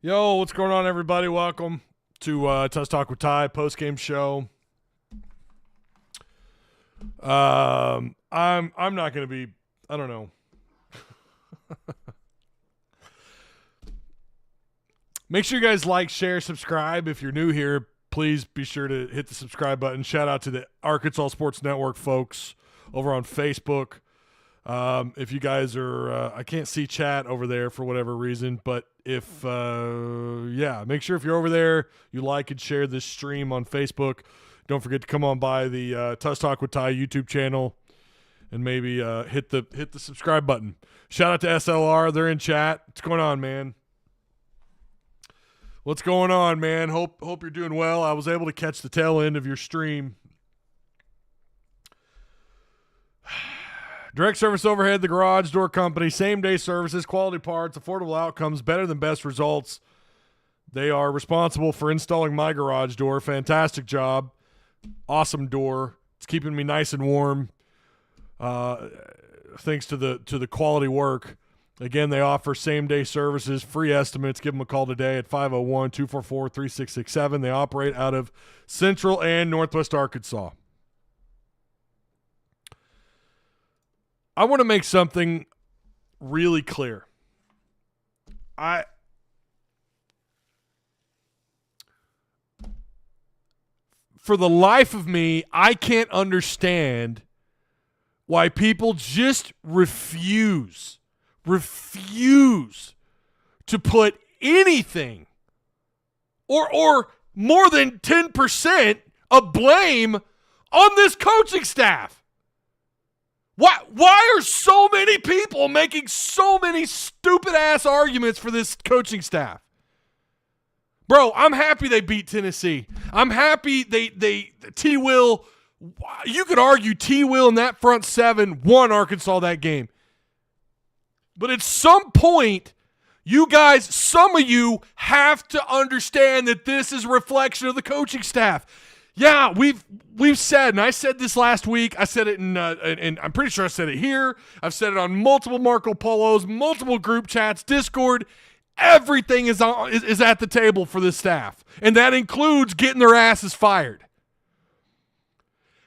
Yo, what's going on, everybody? Welcome to Tusk Talk with Ty post-game show. I'm not going to be, I don't know. Make sure you guys like, share, subscribe. If you're new here, please be sure to hit the subscribe button. Shout out to the Arkansas Sports Network folks over on Facebook. If you guys are, I can't see chat over there for whatever reason, but if, make sure if you're over there, you like and share this stream on Facebook. Don't forget to come on by the Tusk Talk with Ty YouTube channel and maybe hit the subscribe button. Shout out to SLR. They're in chat. What's going on, man? What's going on, man? Hope you're doing well. I was able to catch the tail end of your stream. Direct service overhead, the garage door company, same-day services, quality parts, affordable outcomes, better than best results. They are responsible for installing my garage door. Fantastic job. Awesome door. It's keeping me nice and warm thanks to the quality work. Again, they offer same-day services, free estimates. Give them a call today at 501-244-3667. They operate out of Central and Northwest Arkansas. I want to make something really clear. For the life of me, I can't understand why people just refuse to put anything or more than 10% of blame on this coaching staff. Why are so many people making so many stupid-ass arguments for this coaching staff? Bro, I'm happy they beat Tennessee. I'm happy T-Will, you could argue T-Will and that front seven won Arkansas that game. But at some point, you guys, some of you have to understand that this is a reflection of the coaching staff. Yeah, we've said, and I said this last week. I said it and I'm pretty sure I said it here. I've said it on multiple Marco Polos, multiple group chats, Discord. Everything is at the table for this staff, and that includes getting their asses fired.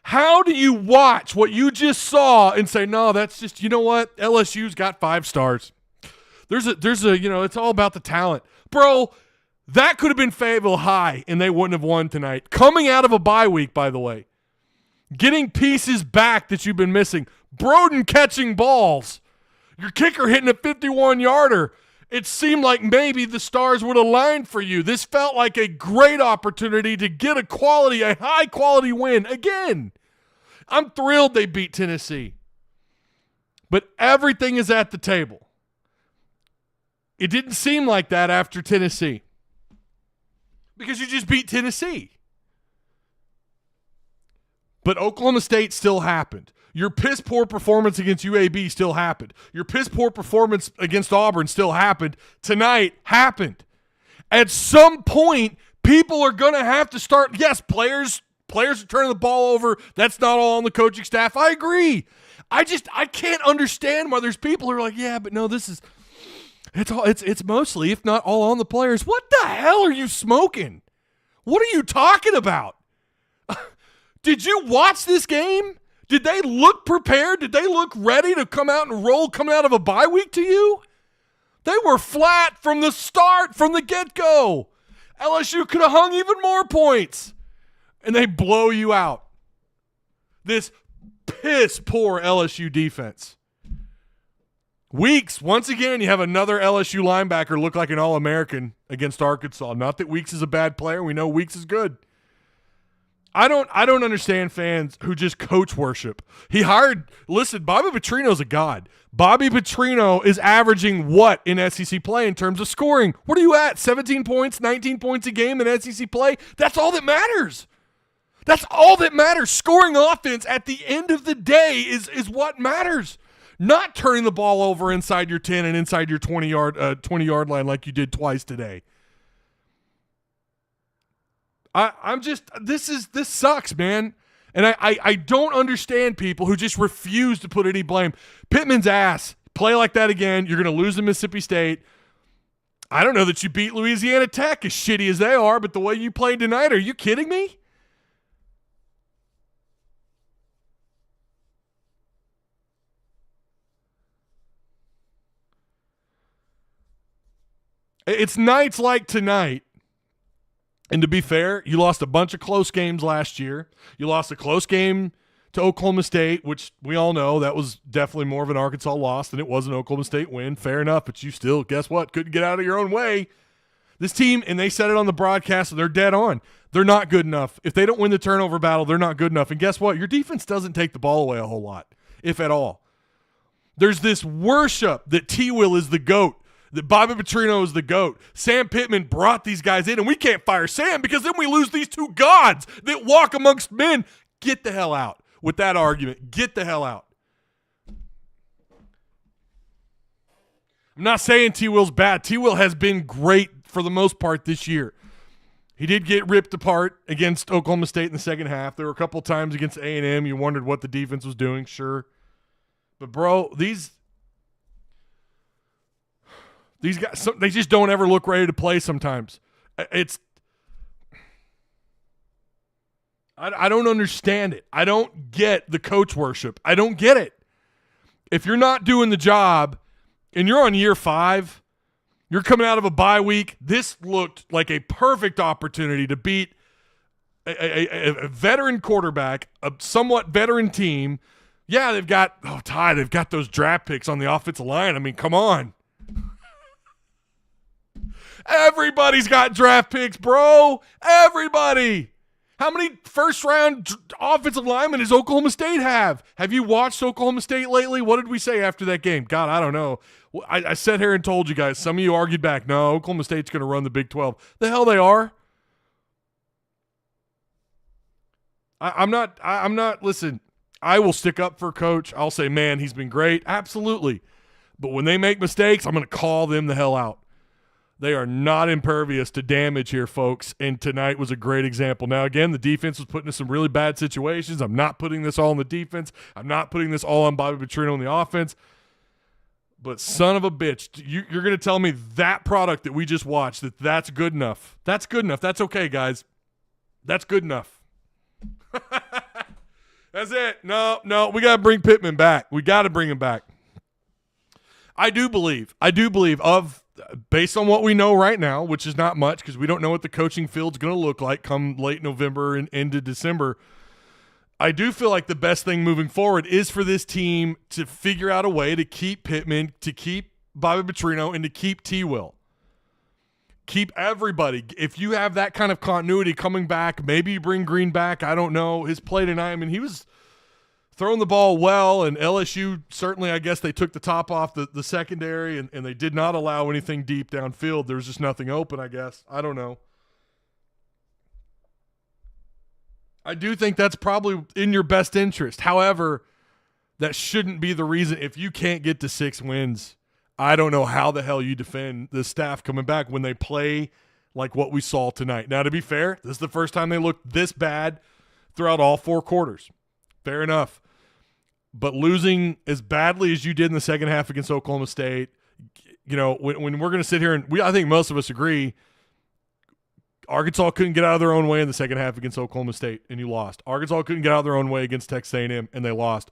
How do you watch what you just saw and say, no, that's just, you know what? LSU's got 5 stars. There's a it's all about the talent, bro. That could have been Fayetteville High, and they wouldn't have won tonight. Coming out of a bye week, by the way. Getting pieces back that you've been missing. Broden catching balls. Your kicker hitting a 51-yarder. It seemed like maybe the stars would align for you. This felt like a great opportunity to get a high-quality win. Again, I'm thrilled they beat Tennessee. But everything is at the table. It didn't seem like that after Tennessee. Because you just beat Tennessee. But Oklahoma State still happened. Your piss-poor performance against UAB still happened. Your piss-poor performance against Auburn still happened. Tonight happened. At some point, people are going to have to start. Yes, players are turning the ball over. That's not all on the coaching staff. I agree. I can't understand why there's people who are like, yeah, but no, this is – It's mostly, if not all, on the players. What the hell are you smoking? What are you talking about? Did you watch this game? Did they look prepared? Did they look ready to come out and roll coming out of a bye week to you? They were flat from the start, from the get-go. LSU could have hung even more points. And they blow you out. This piss-poor LSU defense. Weeks, once again, you have another LSU linebacker look like an All-American against Arkansas. Not that Weeks is a bad player. We know Weeks is good. I don't understand fans who just coach worship. Bobby Petrino's a god. Bobby Petrino is averaging what in SEC play in terms of scoring? What are you at? 17 points, 19 points a game in SEC play? That's all that matters. That's all that matters. Scoring offense at the end of the day is what matters. Not turning the ball over inside your 10 and inside your 20-yard line like you did twice today. This sucks, man. And I don't understand people who just refuse to put any blame. Pittman's ass. Play like that again. You're going to lose to Mississippi State. I don't know that you beat Louisiana Tech, as shitty as they are, but the way you played tonight, are you kidding me? It's nights like tonight. And to be fair, you lost a bunch of close games last year. You lost a close game to Oklahoma State, which we all know that was definitely more of an Arkansas loss than it was an Oklahoma State win. Fair enough, but you still, guess what, couldn't get out of your own way. This team, and they said it on the broadcast, and they're dead on. They're not good enough. If they don't win the turnover battle, they're not good enough. And guess what? Your defense doesn't take the ball away a whole lot, if at all. There's this worship that T-Will is the GOAT, that Bobby Petrino is the GOAT. Sam Pittman brought these guys in, and we can't fire Sam because then we lose these two gods that walk amongst men. Get the hell out with that argument. Get the hell out. I'm not saying T-Will's bad. T-Will has been great for the most part this year. He did get ripped apart against Oklahoma State in the second half. There were a couple times against A&M you wondered what the defense was doing, sure. But, bro, these guys, they just don't ever look ready to play sometimes. I don't understand it. I don't get the coach worship. I don't get it. If you're not doing the job and you're on year 5, you're coming out of a bye week, this looked like a perfect opportunity to beat a veteran quarterback, a somewhat veteran team. Yeah, they've got those draft picks on the offensive line. I mean, come on. Everybody's got draft picks, bro. Everybody. How many first-round offensive linemen does Oklahoma State have? Have you watched Oklahoma State lately? What did we say after that game? God, I don't know. I sat here and told you guys. Some of you argued back. No, Oklahoma State's going to run the Big 12. The hell they are. I'm not. Listen, I will stick up for Coach. I'll say, man, he's been great. Absolutely. But when they make mistakes, I'm going to call them the hell out. They are not impervious to damage here, folks, and tonight was a great example. Now, again, the defense was put into some really bad situations. I'm not putting this all on the defense. I'm not putting this all on Bobby Petrino on the offense. But son of a bitch, you're going to tell me that product that we just watched, that's good enough. That's good enough. That's okay, guys. That's good enough. That's it. No, we got to bring Pittman back. We got to bring him back. I do believe based on what we know right now, which is not much because we don't know what the coaching field's going to look like come late November and into December, I do feel like the best thing moving forward is for this team to figure out a way to keep Pittman, to keep Bobby Petrino, and to keep T-Will. Keep everybody. If you have that kind of continuity coming back, maybe you bring Green back. I don't know. His play tonight, I mean, he was throwing the ball well, and LSU certainly, I guess they took the top off the secondary, and they did not allow anything deep downfield. There was just nothing open, I guess. I don't know. I do think that's probably in your best interest. However, that shouldn't be the reason. If you can't get to 6 wins, I don't know how the hell you defend the staff coming back when they play like what we saw tonight. Now, to be fair, this is the first time they looked this bad throughout all 4 quarters. Fair enough. But losing as badly as you did in the second half against Oklahoma State, you know, when we're going to sit here and I think most of us agree, Arkansas couldn't get out of their own way in the second half against Oklahoma State, and you lost. Arkansas couldn't get out of their own way against Texas A&M, and they lost.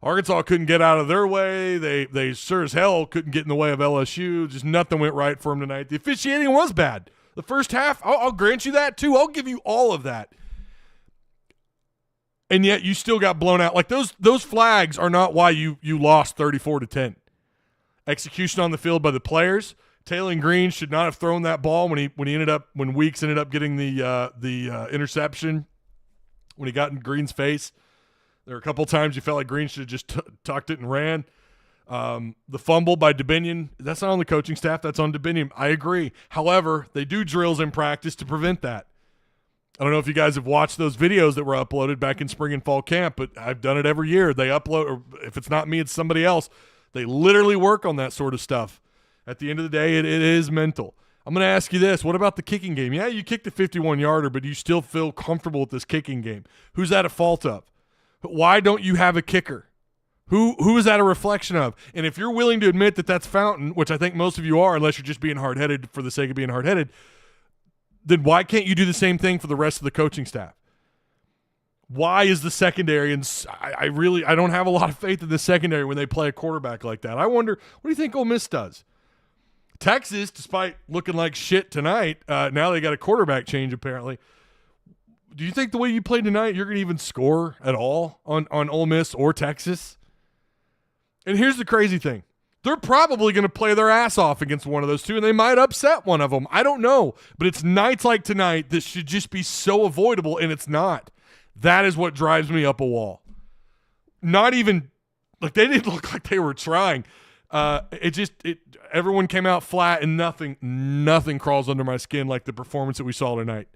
Arkansas couldn't get out of their way. They sure as hell couldn't get in the way of LSU. Just nothing went right for them tonight. The officiating was bad. The first half, I'll grant you that too. I'll give you all of that. And yet you still got blown out. Like those flags are not why you lost 34-10. Execution on the field by the players. Taylor Green should not have thrown that ball when Weeks ended up getting the interception when he got in Green's face. There were a couple times you felt like Green should have just tucked it and ran. The fumble by Dubinion, that's not on the coaching staff. That's on Dubinion. I agree. However, they do drills in practice to prevent that. I don't know if you guys have watched those videos that were uploaded back in spring and fall camp, but I've done it every year. They upload, or if it's not me, it's somebody else. They literally work on that sort of stuff. At the end of the day, it is mental. I'm going to ask you this. What about the kicking game? Yeah, you kicked a 51-yarder, but you still feel comfortable with this kicking game. Who's that at fault of? Why don't you have a kicker? Who is that a reflection of? And if you're willing to admit that that's Fountain, which I think most of you are, unless you're just being hard-headed for the sake of being hard-headed, then why can't you do the same thing for the rest of the coaching staff? Why is the secondary, and I don't have a lot of faith in the secondary when they play a quarterback like that. I wonder, what do you think Ole Miss does? Texas, despite looking like shit tonight, now they got a quarterback change apparently. Do you think the way you played tonight, you're going to even score at all on Ole Miss or Texas? And here's the crazy thing. They're probably going to play their ass off against one of those two, and they might upset one of them. I don't know. But it's nights like tonight that should just be so avoidable, and it's not. That is what drives me up a wall. Not even – like, they didn't look like they were trying. Everyone came out flat, and nothing crawls under my skin like the performance that we saw tonight.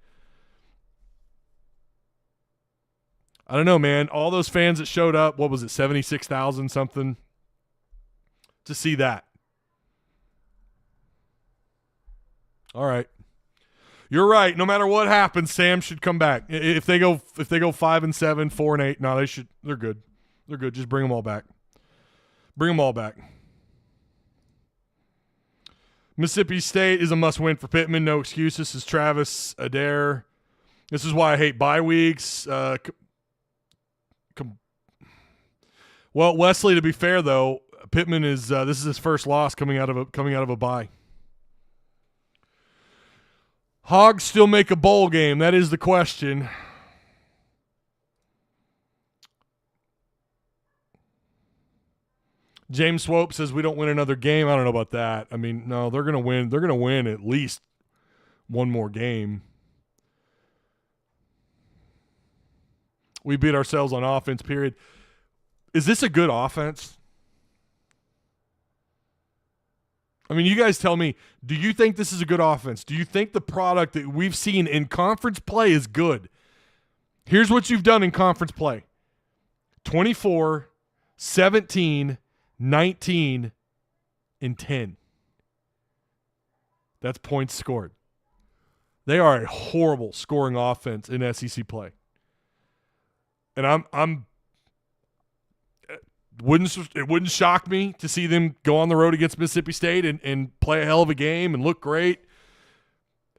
I don't know, man. All those fans that showed up, what was it, 76,000 something? To see that. All right. You're right. No matter what happens, Sam should come back. If they go 5-7, 4-8, no, they're good. They're good. Just bring them all back. Bring them all back. Mississippi State is a must-win for Pittman. No excuses. This is Travis Adair. This is why I hate bye weeks. Well, Wesley, to be fair though, Pittman is this is his first loss coming out of a bye. Hogs still make a bowl game. That is the question. James Swope says we don't win another game. I don't know about that. I mean, no, they're going to win. They're going to win at least one more game. We beat ourselves on offense, period. Is this a good offense? I mean, you guys tell me, do you think this is a good offense? Do you think the product that we've seen in conference play is good? Here's what you've done in conference play. 24, 17, 19, and 10. That's points scored. They are a horrible scoring offense in SEC play. And it wouldn't shock me to see them go on the road against Mississippi State and play a hell of a game and look great.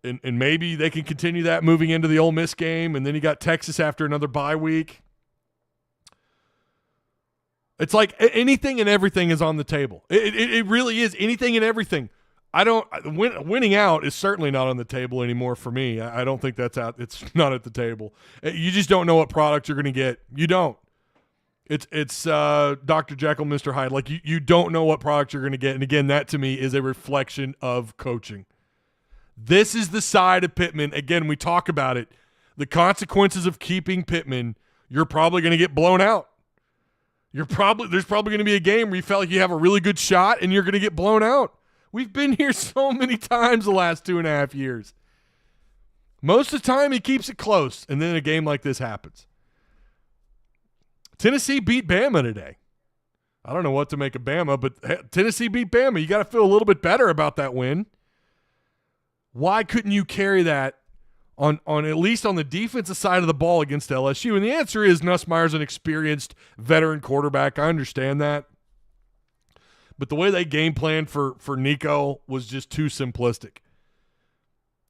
And maybe they can continue that moving into the Ole Miss game. And then you got Texas after another bye week. It's like anything and everything is on the table. It really is anything and everything. Winning out is certainly not on the table anymore for me. I don't think that's out. It's not at the table. You just don't know what product you're going to get. You don't. It's Dr. Jekyll, Mr. Hyde. Like you don't know what product you're going to get. And again, that to me is a reflection of coaching. This is the side of Pittman. Again, we talk about it. The consequences of keeping Pittman, you're probably going to get blown out. There's probably going to be a game where you felt like you have a really good shot and you're going to get blown out. We've been here so many times the last 2.5 years. Most of the time he keeps it close, and then a game like this happens. Tennessee beat Bama today. I don't know what to make of Bama, but Tennessee beat Bama. You got to feel a little bit better about that win. Why couldn't you carry that on at least on the defensive side of the ball against LSU? And the answer is Nussmeier's an experienced veteran quarterback. I understand that. But the way they game planned for Nico was just too simplistic.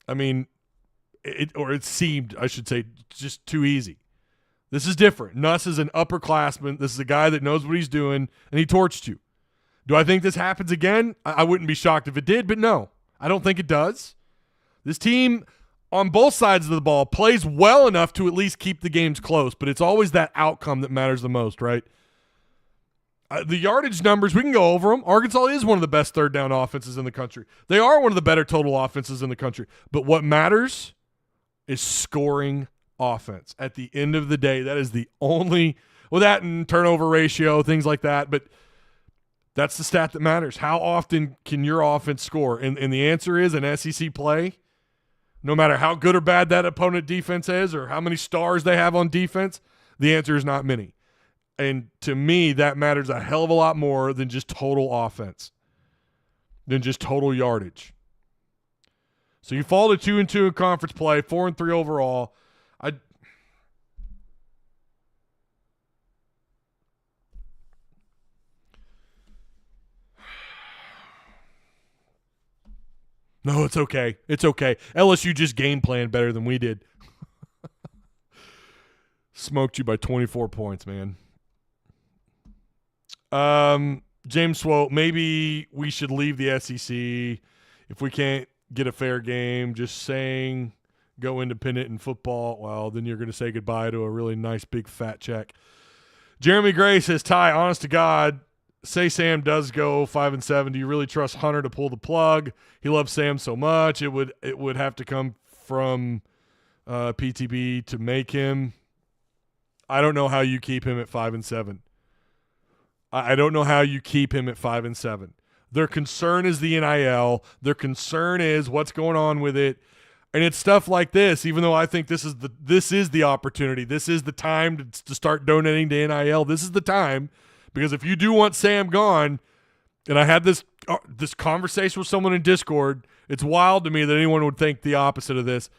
I mean, it seemed, I should say, just too easy. This is different. Nuss is an upperclassman. This is a guy that knows what he's doing, and he torched you. Do I think this happens again? I wouldn't be shocked if it did, but no. I don't think it does. This team on both sides of the ball plays well enough to at least keep the games close, but it's always that outcome that matters the most, right? The yardage numbers, we can go over them. Arkansas is one of the best third down offenses in the country. They are one of the better total offenses in the country. But what matters is scoring offense. At the end of the day, that is the only – well, that and turnover ratio, things like that. But that's the stat that matters. How often can your offense score? And the answer is in SEC play, no matter how good or bad that opponent defense is or how many stars they have on defense, the answer is not many. And to me, that matters a hell of a lot more than just total offense, than just total yardage. So you fall to 2-2 in conference play, 4-3 overall. No, it's okay. It's okay. LSU just game planned better than we did. Smoked you by 24 points, man. James Swope, maybe we should leave the SEC if we can't get a fair game. Just saying go independent in football. Well, then you're going to say goodbye to a really nice big fat check. Jeremy Gray says, Ty, honest to God, say Sam does go 5-7. Do you really trust Hunter to pull the plug? He loves Sam so much. It would have to come from PTB to make him. I don't know how you keep him at 5-7. I don't know how you keep him at 5-7. Their concern is the NIL. Their concern is what's going on with it. And it's stuff like this, even though I think this is the opportunity. This is the time to start donating to NIL. This is the time, because if you do want Sam gone, and I had this conversation with someone in Discord, it's wild to me that anyone would think the opposite of this.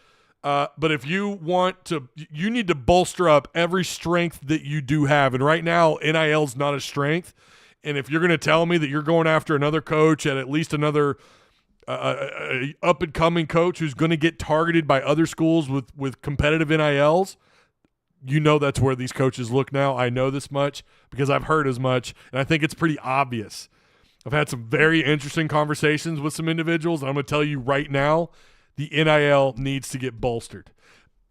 But if you want to, you need to bolster up every strength that you do have. And right now, NIL is not a strength. And if you're going to tell me that you're going after another coach at least another up-and-coming coach who's going to get targeted by other schools with competitive NILs, you know that's where these coaches look now. I know this much because I've heard as much, and I think it's pretty obvious. I've had some very interesting conversations with some individuals, and I'm going to tell you right now, the NIL needs to get bolstered.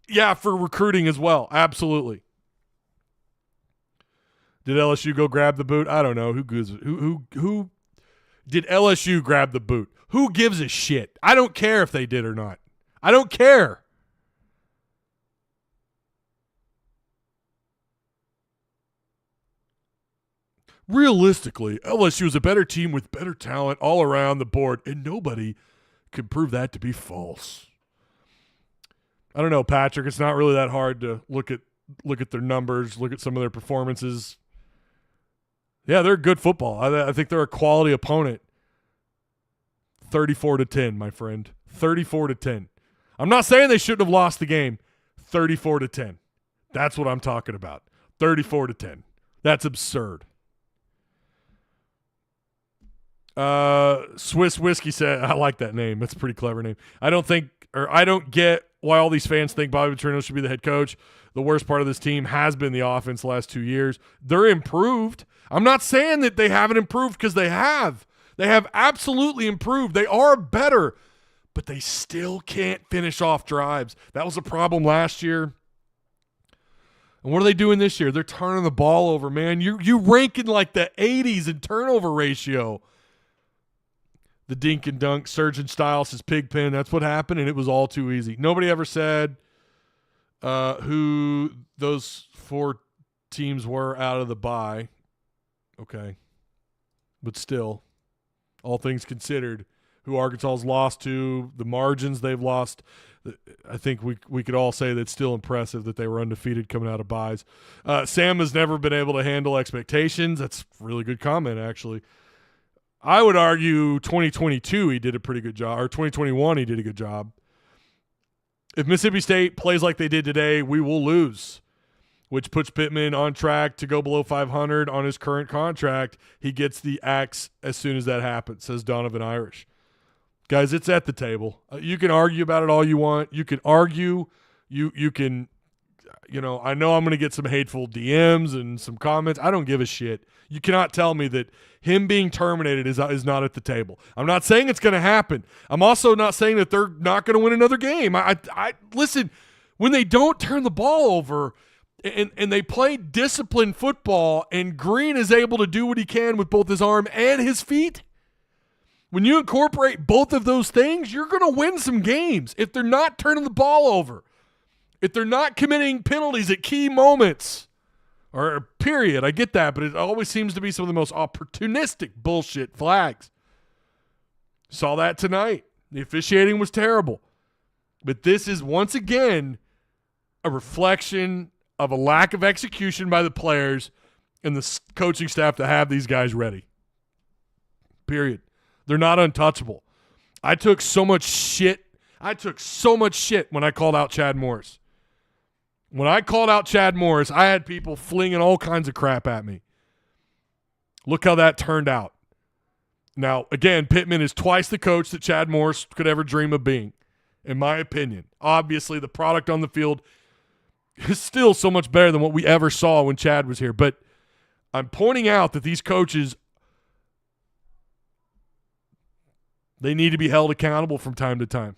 Yeah, for recruiting as well. Absolutely. Did LSU go grab the boot? I don't know. Who did LSU grab the boot? Who gives a shit? I don't care if they did or not. I don't care. Realistically, LSU is a better team with better talent all around the board, and nobody can prove that to be false. I don't know, Patrick. It's not really that hard to look at their numbers, look at some of their performances. Yeah, they're good football. I think they're a quality opponent. 34-10, my friend. 34-10. I'm not saying they shouldn't have lost the game. 34-10. That's what I'm talking about. 34-10. That's absurd. Swiss Whiskey said, I like that name. That's a pretty clever name. I don't get why all these fans think Bobby Petrino should be the head coach. The worst part of this team has been the offense the last 2 years. They're improved. I'm not saying that they haven't improved, because they have. They have absolutely improved. They are better, but they still can't finish off drives. That was a problem last year. And what are they doing this year? They're turning the ball over, man. You rank in like the 80s in turnover ratio. The dink and dunk, Surgeon Styles, his pig pen. That's what happened, and it was all too easy. Nobody ever said who those 4 teams were out of the bye. Okay. But still, all things considered, who Arkansas's lost to, the margins they've lost, I think we could all say that it's still impressive that they were undefeated coming out of byes. Sam has never been able to handle expectations. That's a really good comment, actually. I would argue 2022 he did a pretty good job, or 2021 he did a good job. If Mississippi State plays like they did today, we will lose, which puts Pittman on track to go below 500 on his current contract. He gets the axe as soon as that happens, says Donovan Irish. Guys, it's at the table. You can argue about it all you want. You can argue. You can, I know I'm going to get some hateful DMs and some comments. I don't give a shit. You cannot tell me that him being terminated is not at the table. I'm not saying it's going to happen. I'm also not saying that they're not going to win another game. I listen, when they don't turn the ball over and they play disciplined football and Green is able to do what he can with both his arm and his feet, when you incorporate both of those things, you're going to win some games. If they're not turning the ball over, if they're not committing penalties at key moments, or period, I get that, but it always seems to be some of the most opportunistic bullshit flags. Saw that tonight. The officiating was terrible. But this is, once again, a reflection of a lack of execution by the players and the coaching staff to have these guys ready. Period. They're not untouchable. I took so much shit when I called out Chad Morris. When I called out Chad Morris, I had people flinging all kinds of crap at me. Look how that turned out. Now, again, Pittman is twice the coach that Chad Morris could ever dream of being, in my opinion. Obviously, the product on the field is still so much better than what we ever saw when Chad was here. But I'm pointing out that these coaches, they need to be held accountable from time to time.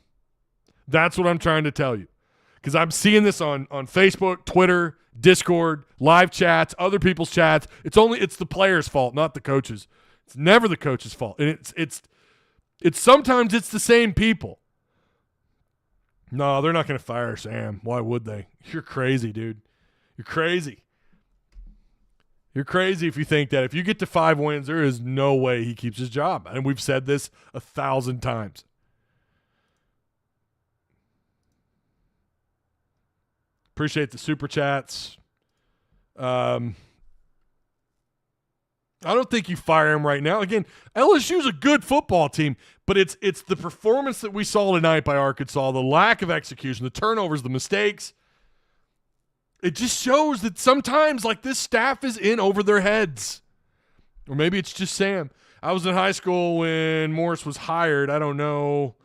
That's what I'm trying to tell you. Because I'm seeing this on Facebook, Twitter, Discord, live chats, other people's chats. It's the players' fault, not the coaches'. It's never the coach's fault. And it's sometimes it's the same people. No, they're not going to fire Sam. Why would they? You're crazy, dude. You're crazy. You're crazy if you think that. If you get to 5 wins, there is no way he keeps his job. And we've said this 1,000 times. Appreciate the super chats. I don't think you fire him right now. Again, LSU's a good football team, but it's the performance that we saw tonight by Arkansas, the lack of execution, the turnovers, the mistakes. It just shows that sometimes, like, this staff is in over their heads. Or maybe it's just Sam. I was in high school when Morris was hired. I don't know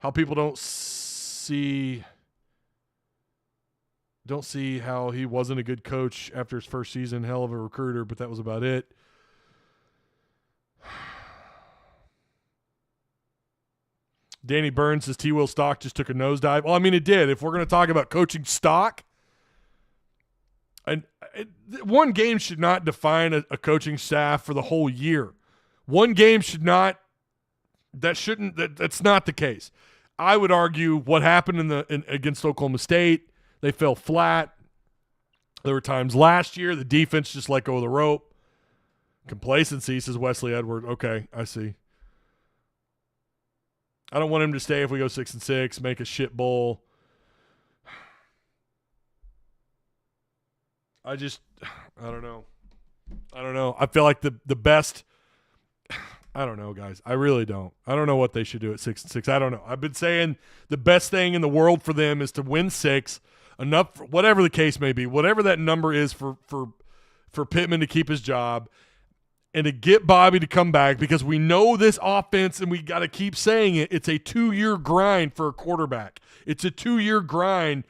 how people don't see how he wasn't a good coach after his first season. Hell of a recruiter, but that was about it. Danny Burns says T. Will stock just took a nosedive. Well, I mean, it did. If we're going to talk about coaching stock, one game should not define a coaching staff for the whole year. One game should not. That's not the case. I would argue what happened against Oklahoma State, they fell flat. There were times last year the defense just let go of the rope. Complacency, says Wesley Edward. Okay, I see. I don't want him to stay if we go 6-6, make a shit bowl. I don't know. I feel like the best. I don't know, guys. I really don't. I don't know what they should do at 6-6. I don't know. I've been saying the best thing in the world for them is to win 6, enough, whatever the case may be, whatever that number is for Pittman to keep his job, and to get Bobby to come back, because we know this offense, and we got to keep saying it. It's a 2-year grind for a quarterback. It's a 2-year grind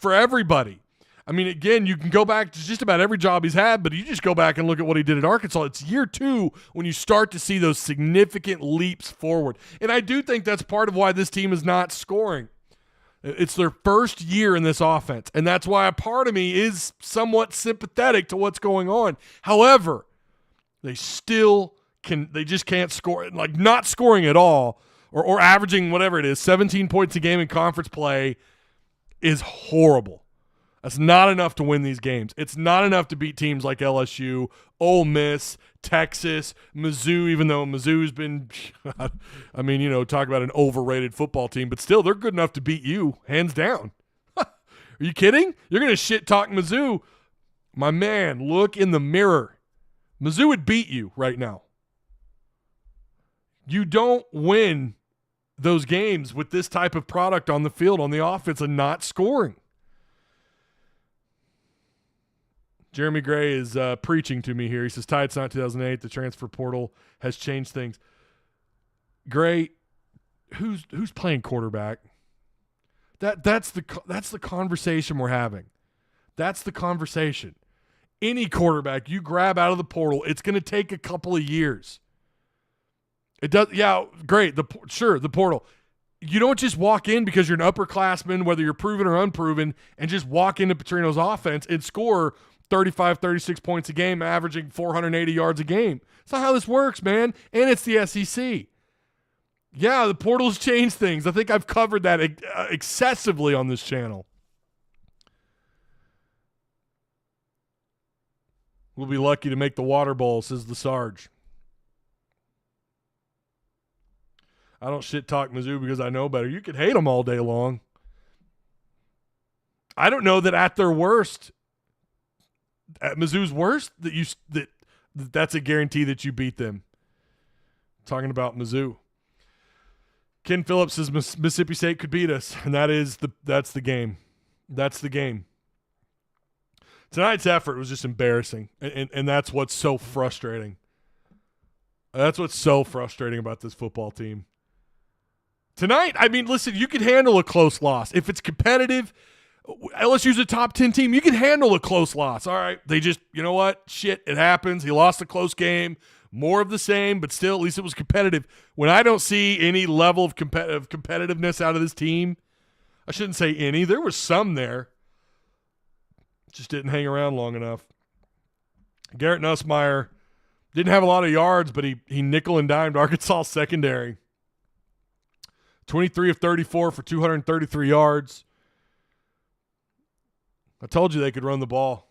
for everybody. I mean, again, you can go back to just about every job he's had, but you just go back and look at what he did at Arkansas. It's year 2 when you start to see those significant leaps forward. And I do think that's part of why this team is not scoring. It's their first year in this offense, and that's why a part of me is somewhat sympathetic to what's going on. However, they just can't score. Like, not scoring at all or averaging whatever it is, 17 points a game in conference play is horrible. That's not enough to win these games. It's not enough to beat teams like LSU, Ole Miss, Texas, Mizzou, even though Mizzou's been, I mean, talk about an overrated football team, but still, they're good enough to beat you, hands down. Are you kidding? You're going to shit-talk Mizzou? My man, look in the mirror. Mizzou would beat you right now. You don't win those games with this type of product on the field, on the offense, and not scoring. Jeremy Gray is preaching to me here. He says, Ty, it's not 2008. The transfer portal has changed things. Gray, who's playing quarterback? That's the conversation we're having. That's the conversation. Any quarterback you grab out of the portal, it's going to take a couple of years. It does. Yeah, great. The portal. You don't just walk in because you're an upperclassman, whether you're proven or unproven, and just walk into Petrino's offense and score 35, 36 points a game, averaging 480 yards a game. That's not how this works, man. And it's the SEC. Yeah, the portal's changed things. I think I've covered that excessively on this channel. We'll be lucky to make the water bowl, says the Sarge. I don't shit talk Mizzou because I know better. You could hate them all day long. I don't know that at their worst, at Mizzou's worst, that's a guarantee that you beat them. Talking about Mizzou. Ken Phillips says Mississippi State could beat us, and that's the game. That's the game. Tonight's effort was just embarrassing, and that's what's so frustrating. That's what's so frustrating about this football team. Tonight, I mean, listen, you can handle a close loss. If it's competitive, LSU's a top 10 team. You can handle a close loss. All right, they just, you know what? Shit, it happens. He lost a close game. More of the same, but still, at least it was competitive. When I don't see any level of competitiveness out of this team, I shouldn't say any. There was some there. Just didn't hang around long enough. Garrett Nussmeier didn't have a lot of yards, but he nickel and dimed Arkansas secondary. 23 of 34 for 233 yards. I told you they could run the ball.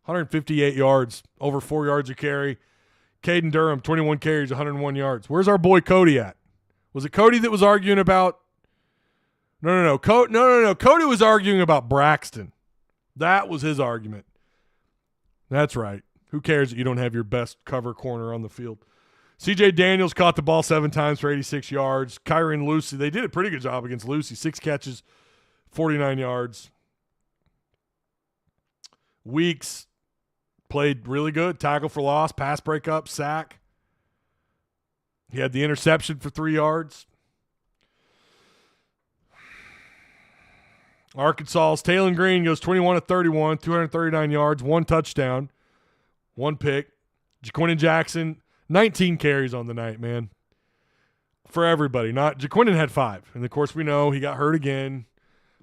158 yards, over 4 yards a carry. Caden Durham, 21 carries, 101 yards. Where's our boy Cody at? Was it Cody that was arguing about? No. Cody was arguing about Braxton. That was his argument. That's right. Who cares that you don't have your best cover corner on the field? C.J. Daniels caught the ball 7 times for 86 yards. Kyron Lucy, they did a pretty good job against Lucy. 6 catches, 49 yards. Weeks played really good. Tackle for loss, pass breakup, sack. He had the interception for 3 yards. Arkansas's Taylon Green goes 21 of 31, 239 yards, 1 touchdown, 1 pick. Jaquindon Jackson, 19 carries on the night, man. For everybody. Jaquindon had 5. And, of course, we know he got hurt again.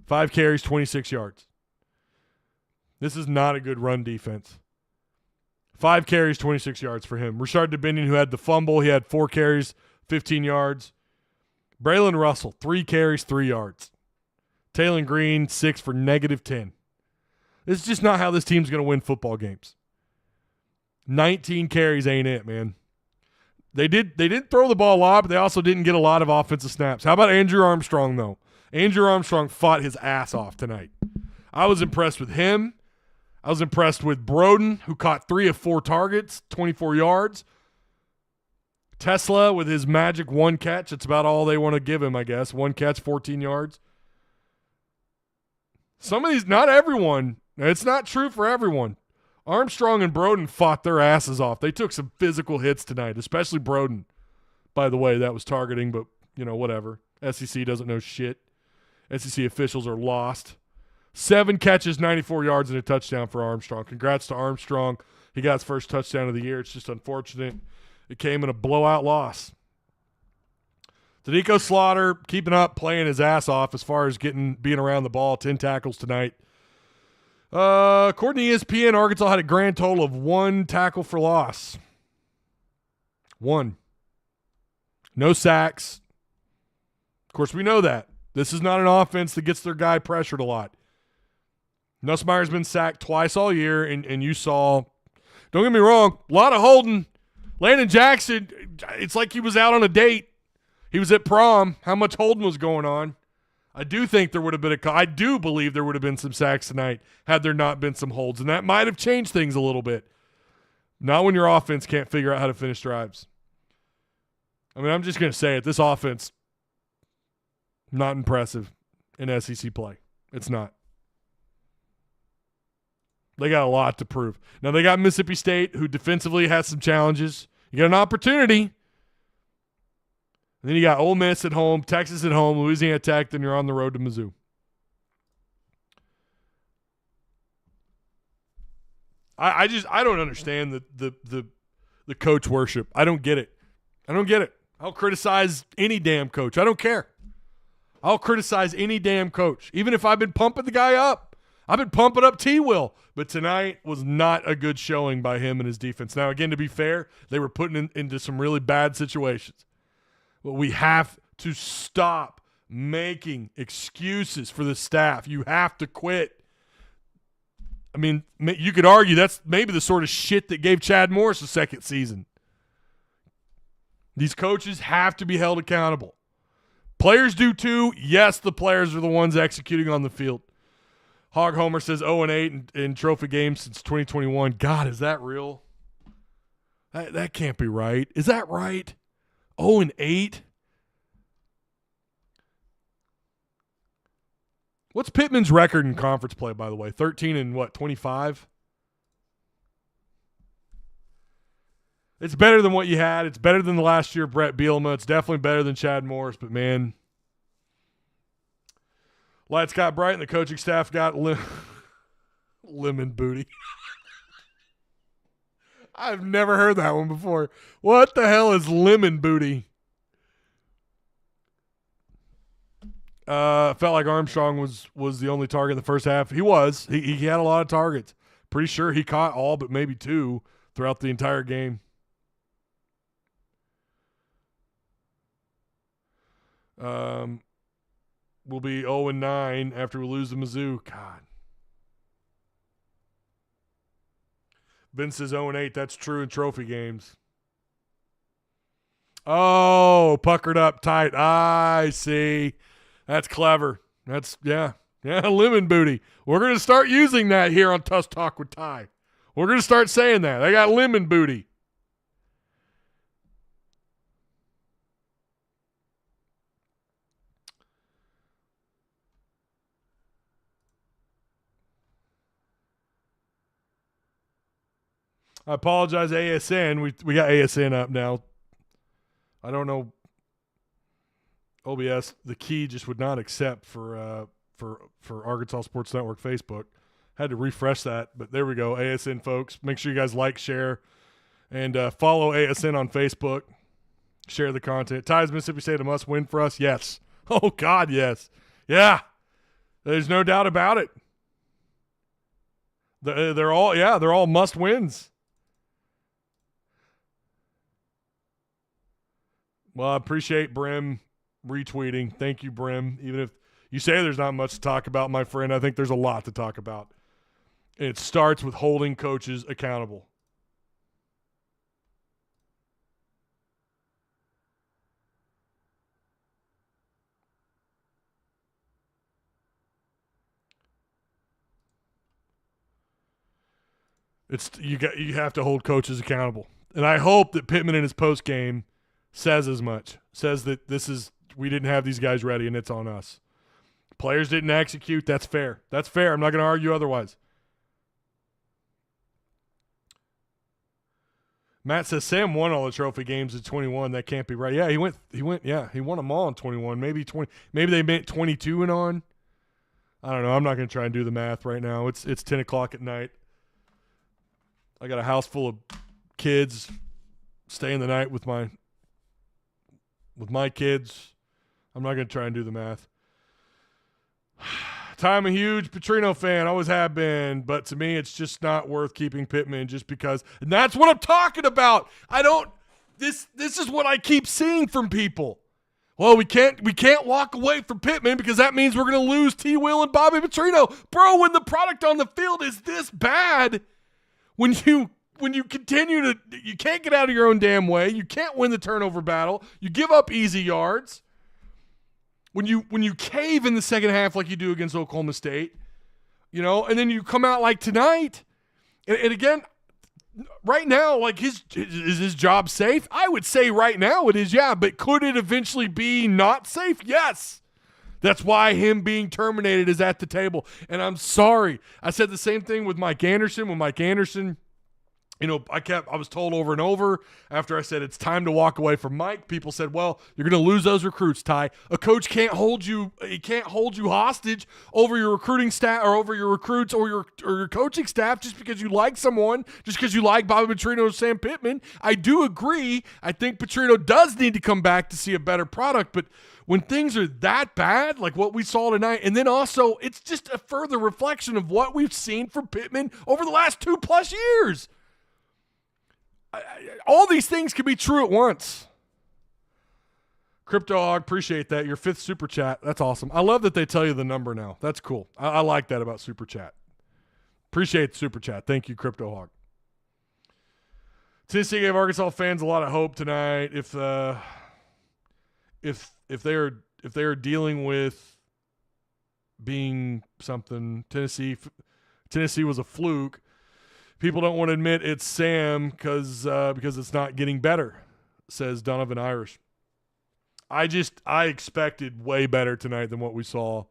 5 carries, 26 yards. This is not a good run defense. 5 carries, 26 yards for him. Rashard Dubinion, who had the fumble, he had 4 carries, 15 yards. Braylon Russell, 3 carries, 3 yards. Taylon Green, 6 for -10. This is just not how this team's going to win football games. 19 carries ain't it, man. They did throw the ball a lot, but they also didn't get a lot of offensive snaps. How about Andrew Armstrong, though? Andrew Armstrong fought his ass off tonight. I was impressed with him. I was impressed with Broden, who caught 3 of 4 targets, 24 yards. Tesla with his magic 1 catch. That's about all they want to give him, I guess. 1 catch, 14 yards. Some of these, not everyone. It's not true for everyone. Armstrong and Broden fought their asses off. They took some physical hits tonight, especially Broden. By the way, that was targeting, but, whatever. SEC doesn't know shit. SEC officials are lost. 7 catches, 94 yards, and a touchdown for Armstrong. Congrats to Armstrong. He got his first touchdown of the year. It's just unfortunate. It came in a blowout loss. Danico Slaughter keeping up, playing his ass off as far as being around the ball. 10 tackles tonight. According to ESPN, Arkansas had a grand total of 1 tackle for loss. 1. No sacks. Of course, we know that. This is not an offense that gets their guy pressured a lot. Nussmeier's been sacked twice all year, and you saw, don't get me wrong, a lot of holding. Landon Jackson, it's like he was out on a date. He was at prom. How much holding was going on? I do think there would have been I do believe there would have been some sacks tonight had there not been some holds, and that might have changed things a little bit. Not when your offense can't figure out how to finish drives. I mean, I'm just going to say it. This offense, not impressive in SEC play. It's not. They got a lot to prove. Now, they got Mississippi State, who defensively has some challenges. You got an opportunity. And then you got Ole Miss at home, Texas at home, Louisiana Tech, then you're on the road to Mizzou. I don't understand the coach worship. I don't get it. I'll criticize any damn coach. I don't care. I'll criticize any damn coach. Even if I've been pumping the guy up. I've been pumping up T-Will. But tonight was not a good showing by him and his defense. Now, again, to be fair, they were putting into some really bad situations. But we have to stop making excuses for the staff. You have to quit. I mean, you could argue that's maybe the sort of shit that gave Chad Morris a second season. These coaches have to be held accountable. Players do too. Yes, the players are the ones executing on the field. Hog Homer says 0-8 in trophy games since 2021. God, is that real? That can't be right. Is that right? 0-8? What's Pittman's record in conference play, by the way? 13 and what, 25? It's better than what you had. It's better than the last year Brett Bielema. It's definitely better than Chad Morris. But, man, lights got bright and the coaching staff got lemon booty. I've never heard that one before. What the hell is lemon booty? Felt like Armstrong was the only target in the first half. He was. He had a lot of targets. Pretty sure he caught all but maybe 2 throughout the entire game. We'll be 0-9 after we lose to Mizzou. God. Vince is 0-8. That's true in trophy games. Oh, puckered up tight. I see. That's clever. That's, yeah, lemon booty. We're going to start using that here on Tusk Talk with Ty. We're going to start saying that. They got lemon booty. I apologize, ASN. We got ASN up now. I don't know. OBS, the key just would not accept for Arkansas Sports Network Facebook. Had to refresh that, but there we go. ASN folks, make sure you guys like, share, and follow ASN on Facebook. Share the content. Ties Mississippi State a must win for us. Yes. Oh God, yes. Yeah. There's no doubt about it. They're all must wins. Well, I appreciate Brim retweeting. Thank you, Brim. Even if you say there's not much to talk about, my friend, I think there's a lot to talk about. It starts with holding coaches accountable. You have to hold coaches accountable. And I hope that Pittman in his post game says as much. Says that we didn't have these guys ready and it's on us. Players didn't execute. That's fair. That's fair. I'm not going to argue otherwise. Matt says Sam won all the trophy games at 21. That can't be right. Yeah, he went. Yeah, he won them all in 21. Maybe 20. Maybe they meant 22 and on. I don't know. I'm not going to try and do the math right now. It's 10 o'clock at night. I got a house full of kids staying the night with my kids. I'm not going to try and do the math. I'm a huge Petrino fan. Always have been. But to me, it's just not worth keeping Pittman just because. And that's what I'm talking about. This is what I keep seeing from people. Well, we can't walk away from Pittman because that means we're going to lose T. Will and Bobby Petrino. Bro, when the product on the field is this bad, when you continue to, you can't get out of your own damn way. You can't win the turnover battle. You give up easy yards. When you cave in the second half like you do against Oklahoma State, and then you come out like tonight, and again, right now, like is his job safe? I would say right now it is, yeah. But could it eventually be not safe? Yes. That's why him being terminated is at the table. And I'm sorry. I said the same thing with Mike Anderson. When Mike Anderson, I was told over and over after I said it's time to walk away from Mike. People said, well, you're going to lose those recruits, Ty. A coach can't hold you hostage over your recruiting staff or over your recruits or your coaching staff just because you like someone, just because you like Bobby Petrino or Sam Pittman. I do agree. I think Petrino does need to come back to see a better product, but when things are that bad, like what we saw tonight, and then also it's just a further reflection of what we've seen from Pittman over the last 2+ years. All these things can be true at once. Crypto Hog, appreciate that. Your 5th super chat. That's awesome. I love that they tell you the number now. That's cool. I like that about super chat. Appreciate the super chat. Thank you, Crypto Hog. Tennessee gave Arkansas fans a lot of hope tonight. If they are dealing with being something, Tennessee was a fluke. People don't want to admit it's Sam because it's not getting better, says Donovan Irish. I expected way better tonight than what we saw.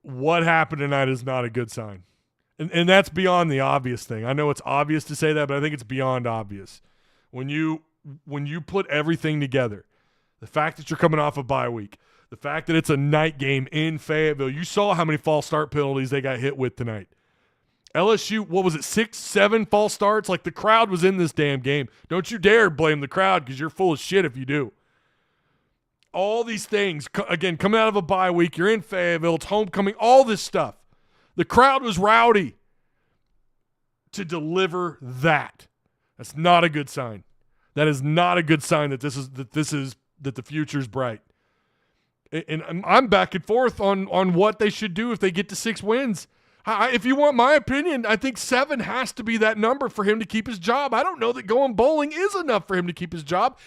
What happened tonight is not a good sign. And that's beyond the obvious thing. I know it's obvious to say that, but I think it's beyond obvious. When you put everything together, the fact that you're coming off a bye week, the fact that it's a night game in Fayetteville, you saw how many false start penalties they got hit with tonight. LSU, what was it, 6, 7 false starts? Like, the crowd was in this damn game. Don't you dare blame the crowd, because you're full of shit if you do. All these things, again, coming out of a bye week, you're in Fayetteville, it's homecoming, all this stuff. The crowd was rowdy to deliver that. That's not a good sign. That is not a good sign that the future's bright. And I'm back and forth on what they should do if they get to 6 wins. If you want my opinion, I think 7 has to be that number for him to keep his job. I don't know that going bowling is enough for him to keep his job.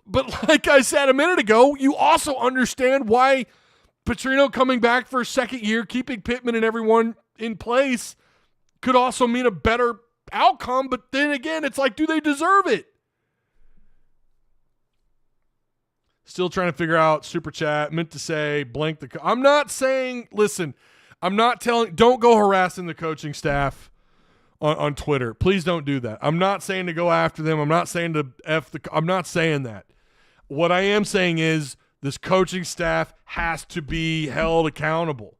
But like I said a minute ago, you also understand why Petrino coming back for a second year, keeping Pittman and everyone in place, could also mean a better outcome. But then again, it's like, do they deserve it? Still trying to figure out super chat. Meant to say blank the. I'm not saying. Listen, I'm not telling. Don't go harassing the coaching staff on Twitter. Please don't do that. I'm not saying to go after them. I'm not saying to F the. I'm not saying that. What I am saying is this coaching staff has to be held accountable.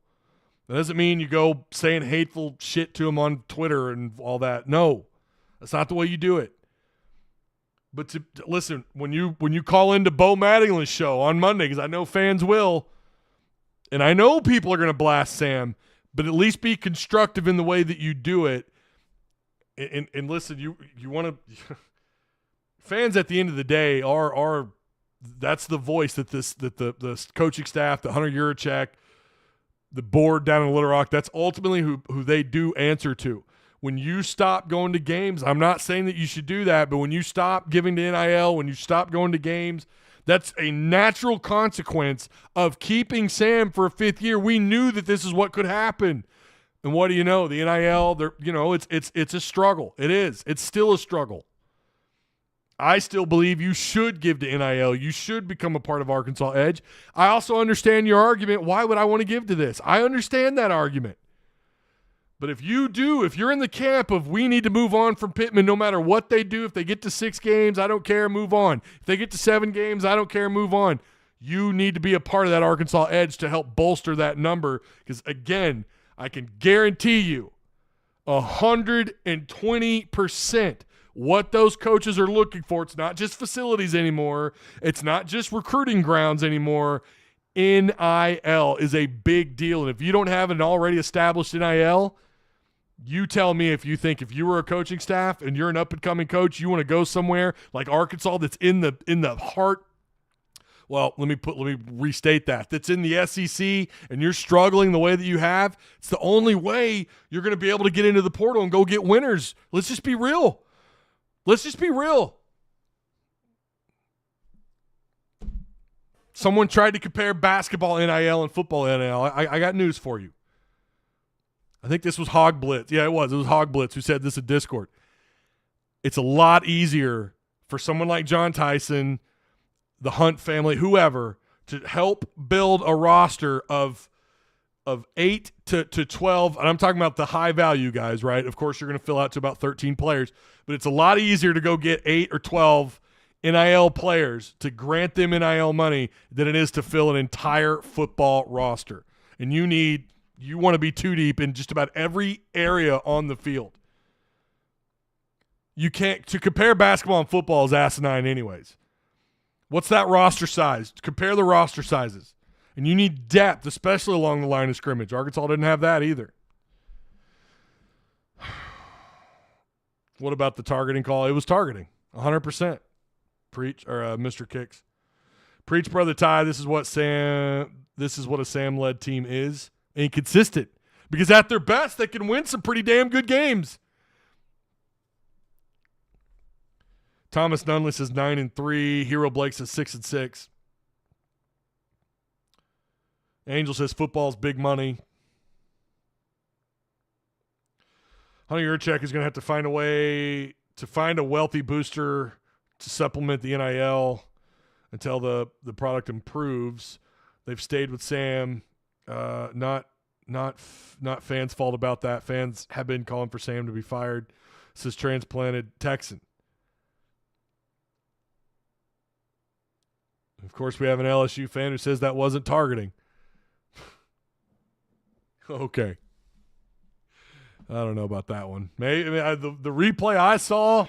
That doesn't mean you go saying hateful shit to them on Twitter and all that. No, that's not the way you do it. But to listen, when you call into Bo Mattingly's show on Monday, because I know fans will, and I know people are going to blast Sam, but at least be constructive in the way that you do it. And listen, you want to fans at the end of the day are that's the voice that the coaching staff, the Hunter Yurachek, the board down in Little Rock, that's ultimately who they do answer to. When you stop going to games, I'm not saying that you should do that, but when you stop giving to NIL, when you stop going to games, that's a natural consequence of keeping Sam for a 5th year. We knew that this is what could happen. And what do you know? The NIL, it's a struggle. It is. It's still a struggle. I still believe you should give to NIL. You should become a part of Arkansas Edge. I also understand your argument. Why would I want to give to this? I understand that argument. But if you're in the camp of we need to move on from Pittman no matter what they do, if they get to 6 games, I don't care, move on. If they get to 7 games, I don't care, move on. You need to be a part of that Arkansas Edge to help bolster that number because, again, I can guarantee you 120% what those coaches are looking for. It's not just facilities anymore. It's not just recruiting grounds anymore. NIL is a big deal. And if you don't have an already established NIL, you tell me if you think if you were a coaching staff and you're an up-and-coming coach, you want to go somewhere like Arkansas that's in the heart. Well, let me restate that. That's in the SEC and you're struggling the way that you have. It's the only way you're going to be able to get into the portal and go get winners. Let's just be real. Someone tried to compare basketball NIL and football NIL. I got news for you. I think this was Hog Blitz. Yeah, it was. It was Hog Blitz who said this in Discord. It's a lot easier for someone like John Tyson, the Hunt family, whoever, to help build a roster of 8 to 12, and I'm talking about the high value guys, right? Of course, you're going to fill out to about 13 players, but it's a lot easier to go get 8 or 12 NIL players to grant them NIL money than it is to fill an entire football roster. And you want to be too deep in just about every area on the field. You can't, to compare basketball and football is asinine anyways. What's that roster size? Compare the roster sizes. And you need depth, especially along the line of scrimmage. Arkansas didn't have that either. What about the targeting call? It was targeting, 100%. Preach, or Mr. Kicks. Preach, Brother Ty. This is what a Sam-led team is. Inconsistent. Because at their best, they can win some pretty damn good games. Thomas Nunley says 9-3. Hero Blake says 6-6. Angel says football's big money. Hunter Yurachek is going to have to find a way to find a wealthy booster to supplement the NIL until the product improves. They've stayed with Sam, not not fans' fault about that. Fans have been calling for Sam to be fired. Says transplanted Texan. Of course, we have an LSU fan who says that wasn't targeting. Okay. I don't know about that one. Maybe the replay I saw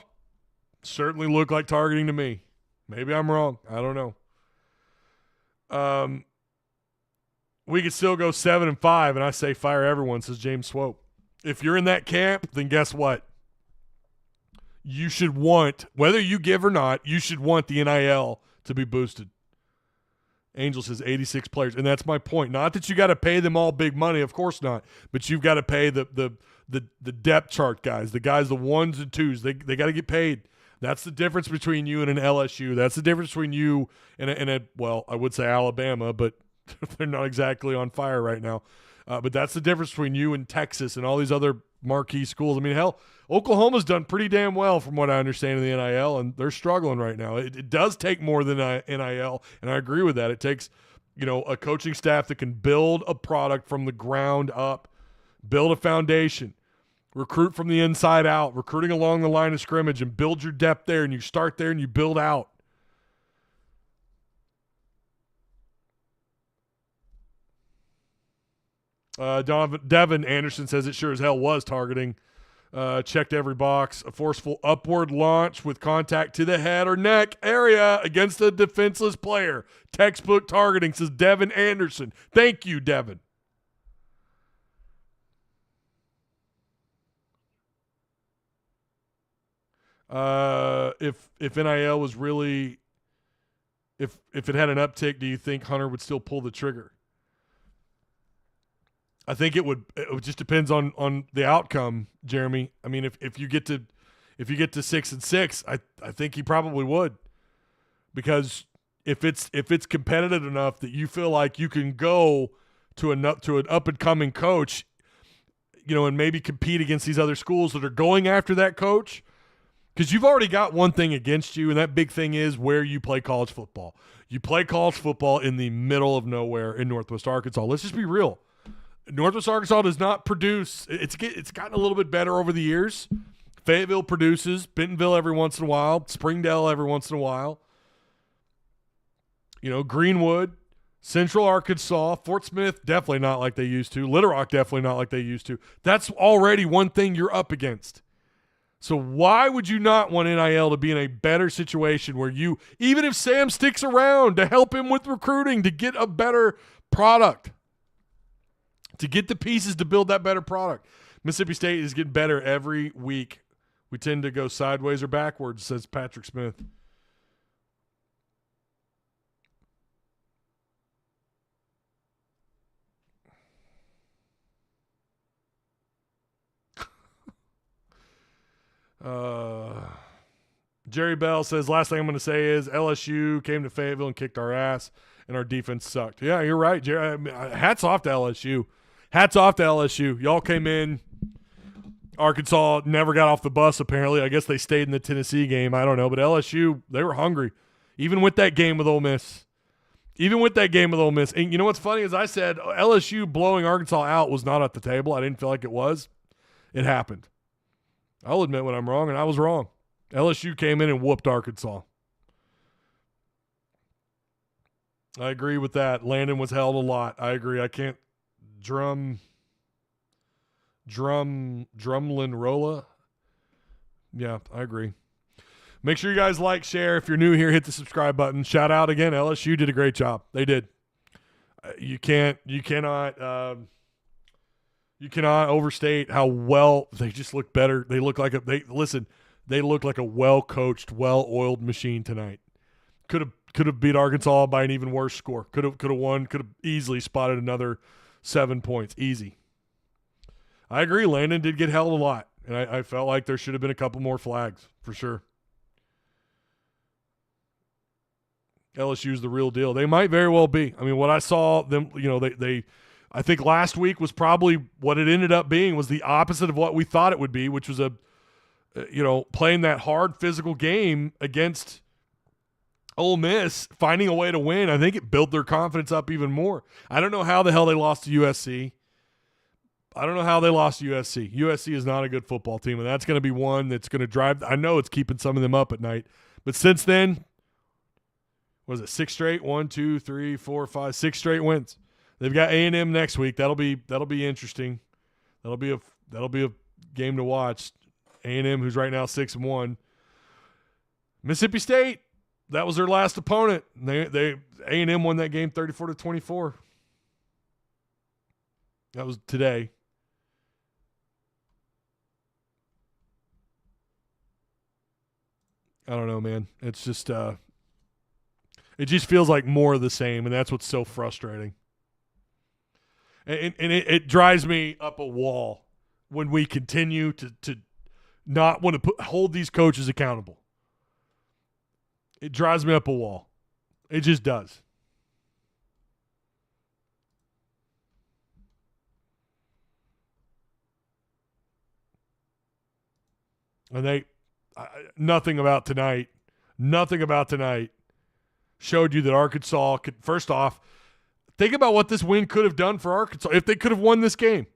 certainly looked like targeting to me. Maybe I'm wrong. I don't know. We could still go 7-5, and I say fire everyone, says James Swope. If you're in that camp, then guess what? You should want, whether you give or not, you should want the NIL to be boosted. Angel says 86 players, and that's my point. Not that you got to pay them all big money, of course not, but you've got to pay the depth chart guys, the ones and twos. They got to get paid. That's the difference between you and an LSU. That's the difference between you and a well, I would say Alabama, but they're not exactly on fire right now. But that's the difference between you and Texas and all these other marquee schools. I mean, hell, Oklahoma's done pretty damn well from what I understand in the NIL, and they're struggling right now. It does take more than NIL, and I agree with that. It takes, a coaching staff that can build a product from the ground up, build a foundation, recruit from the inside out, recruiting along the line of scrimmage, and build your depth there, and you start there and you build out. Devin Anderson says it sure as hell was targeting. Checked every box. A forceful upward launch with contact to the head or neck area against a defenseless player. Textbook targeting, says Devin Anderson. Thank you, Devin. If NIL was really, if it had an uptick, do you think Hunter would still pull the trigger? I think it would. It just depends on the outcome, Jeremy. I mean, if you get to 6-6, I think he probably would, because if it's competitive enough that you feel like you can go to an up and coming coach, and maybe compete against these other schools that are going after that coach, because you've already got one thing against you, and that big thing is where you play college football. You play college football in the middle of nowhere in Northwest Arkansas. Let's just be real. Northwest Arkansas does not produce. It's gotten a little bit better over the years. Fayetteville produces. Bentonville every once in a while. Springdale every once in a while. Greenwood, Central Arkansas, Fort Smith, definitely not like they used to. Little Rock, definitely not like they used to. That's already one thing you're up against. So why would you not want NIL to be in a better situation where you, even if Sam sticks around to help him with recruiting, to get a better product, to get the pieces to build that better product. Mississippi State is getting better every week. We tend to go sideways or backwards, says Patrick Smith. Jerry Bell says, last thing I'm going to say is LSU came to Fayetteville and kicked our ass, and our defense sucked. Yeah, you're right, Jerry. Hats off to LSU. Hats off to LSU. Y'all came in. Arkansas never got off the bus, apparently. I guess they stayed in the Tennessee game. I don't know. But LSU, they were hungry. Even with that game with Ole Miss. And you know what's funny is I said LSU blowing Arkansas out was not at the table. I didn't feel like it was. It happened. I'll admit when I'm wrong, and I was wrong. LSU came in and whooped Arkansas. I agree with that. Landon was held a lot. I agree. I can't Drumlin Rolla. Yeah, I agree. Make sure you guys like, share. If you're new here, hit the subscribe button. Shout out again. LSU did a great job. They did. You cannot overstate how well they just look better. They look like they look like a well-coached, well-oiled machine tonight. Could have beat Arkansas by an even worse score. Could have won. Could have easily spotted another 7 points. Easy. I agree. Landon did get held a lot, and I felt like there should have been a couple more flags for sure. LSU's the real deal. They might very well be. I mean, what I saw them, I think last week was probably what it ended up being was the opposite of what we thought it would be, which was playing that hard physical game against Ole Miss, finding a way to win. I think it built their confidence up even more. I don't know how the hell they lost to USC. I don't know how they lost to USC. USC is not a good football team, and that's going to be one that's going to drive. I know it's keeping some of them up at night. But since then, what is it, 6 straight? 1, 2, 3, 4, 5, 6 straight wins. They've got A&M next week. That'll be interesting. That'll be a game to watch. A&M, who's right now 6-1. Mississippi State, that was their last opponent. They A&M won that game 34-24. That was today. I don't know, man. It's just it just feels like more of the same, and that's what's so frustrating. And it drives me up a wall when we continue to not want to hold these coaches accountable. It drives me up a wall. It just does. And nothing about tonight showed you that Arkansas could, first off, think about what this win could have done for Arkansas if they could have won this game.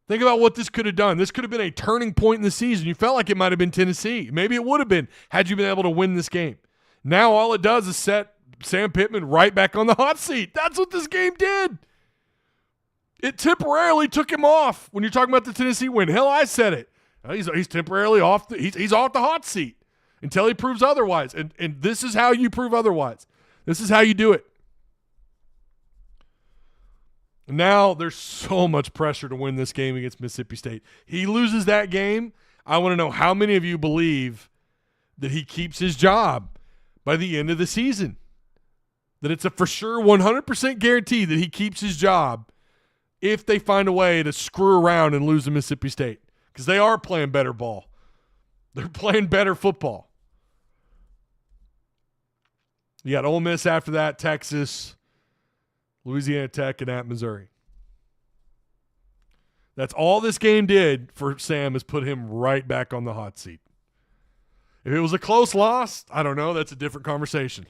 Think about what this could have done. This could have been a turning point in the season. You felt like it might have been Tennessee. Maybe it would have been had you been able to win this game. Now all it does is set Sam Pittman right back on the hot seat. That's what this game did. It temporarily took him off. When you're talking about the Tennessee win, hell, I said it. He's temporarily off. He's off the hot seat until he proves otherwise. And this is how you prove otherwise. This is how you do it. Now there's so much pressure to win this game against Mississippi State. He loses that game. I want to know how many of you believe that he keeps his job by the end of the season. That it's a for sure 100% guarantee that he keeps his job if they find a way to screw around and lose to Mississippi State. Because they are playing better ball. They're playing better football. You got Ole Miss after that, Texas, Louisiana Tech, and at Missouri. That's all this game did for Sam is put him right back on the hot seat. If it was a close loss, I don't know. That's a different conversation.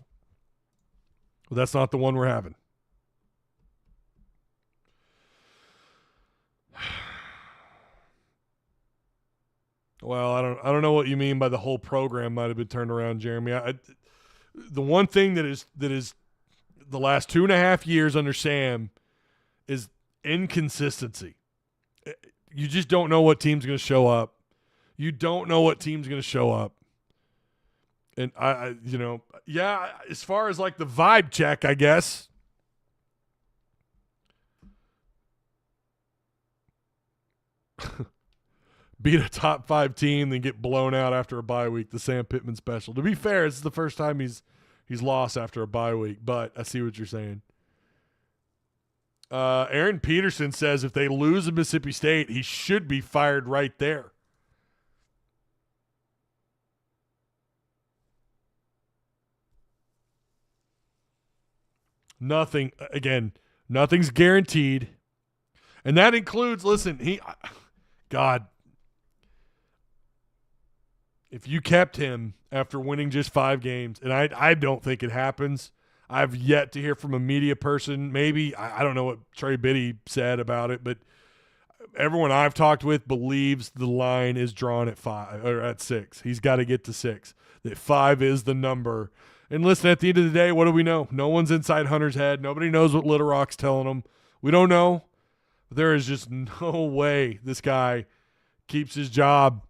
But that's not the one we're having. Well, I don't know what you mean by the whole program might have been turned around, Jeremy. The one thing that is the last 2.5 years under Sam is inconsistency. You just don't know what team's going to show up. You don't know what team's going to show up. And as far as like the vibe check, I guess. Beat a top 5 team, then get blown out after a bye week, the Sam Pittman special. To be fair, this is the first time he's lost after a bye week, but I see what you're saying. Aaron Peterson says if they lose at Mississippi State, he should be fired right there. Nothing's guaranteed. And that includes, God, if you kept him after winning just 5 games, and I don't think it happens. I've yet to hear from a media person. Maybe, I don't know what Trey Biddy said about it, but everyone I've talked with believes the line is drawn at 5 or at 6. He's got to get to 6. That 5 is the number. And listen, at the end of the day, what do we know? No one's inside Hunter's head. Nobody knows what Little Rock's telling him. We don't know. There is just no way this guy keeps his job.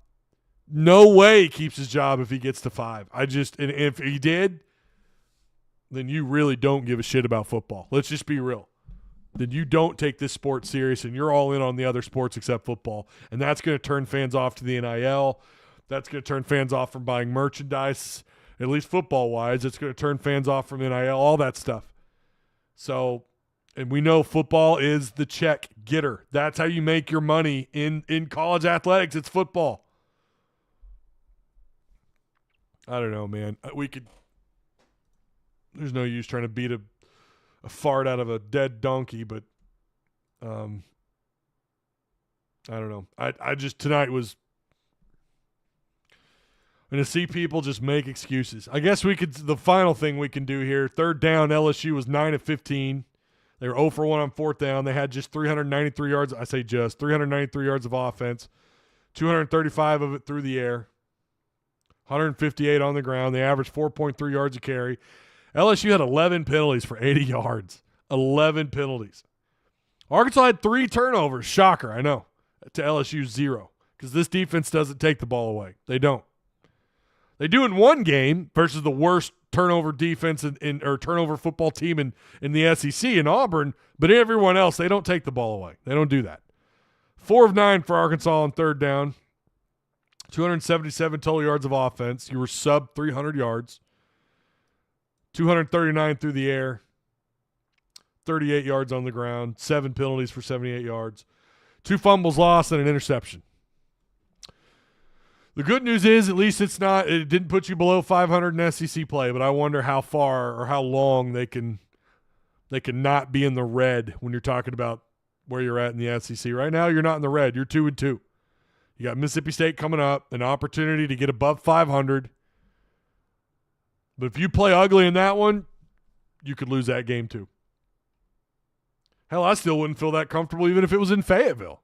No way he keeps his job if he gets to 5. And if he did, then you really don't give a shit about football. Let's just be real. Then you don't take this sport serious and you're all in on the other sports except football. And that's going to turn fans off to the NIL. That's going to turn fans off from buying merchandise, at least football-wise. It's going to turn fans off from NIL, all that stuff. So, and we know football is the check getter. That's how you make your money in college athletics. It's football. I don't know, man. There's no use trying to beat a fart out of a dead donkey, but I don't know. I just tonight was going to see people just make excuses. I guess the final thing we can do here, 3rd down, LSU was 9 of 15. They were 0 for 1 on fourth down. They had just 393 yards. I say just 393 yards of offense, 235 of it through the air, 158 on the ground. They averaged 4.3 yards a carry. LSU had 11 penalties for 80 yards. 11 penalties. Arkansas had 3 turnovers. Shocker, I know. To LSU 0. Because this defense doesn't take the ball away. They don't. They do in one game versus the worst turnover defense or turnover football team in the SEC in Auburn, but everyone else, they don't take the ball away. They don't do that. 4 of 9 for Arkansas on third down. 277 total yards of offense. You were sub 300 yards. 239 through the air. 38 yards on the ground. 7 penalties for 78 yards. 2 fumbles lost and an interception. The good news is at least it didn't put you below 500 in SEC play, but I wonder how far or how long they can not be in the red when you're talking about where you're at in the SEC. Right now you're not in the red. You're 2-2. You got Mississippi State coming up, an opportunity to get above 500. But if you play ugly in that one, you could lose that game too. Hell, I still wouldn't feel that comfortable even if it was in Fayetteville.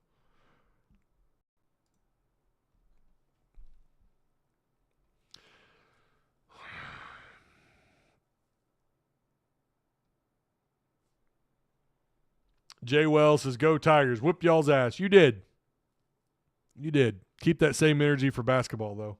Jay Wells says, go Tigers. Whoop y'all's ass. You did. You did. Keep that same energy for basketball, though.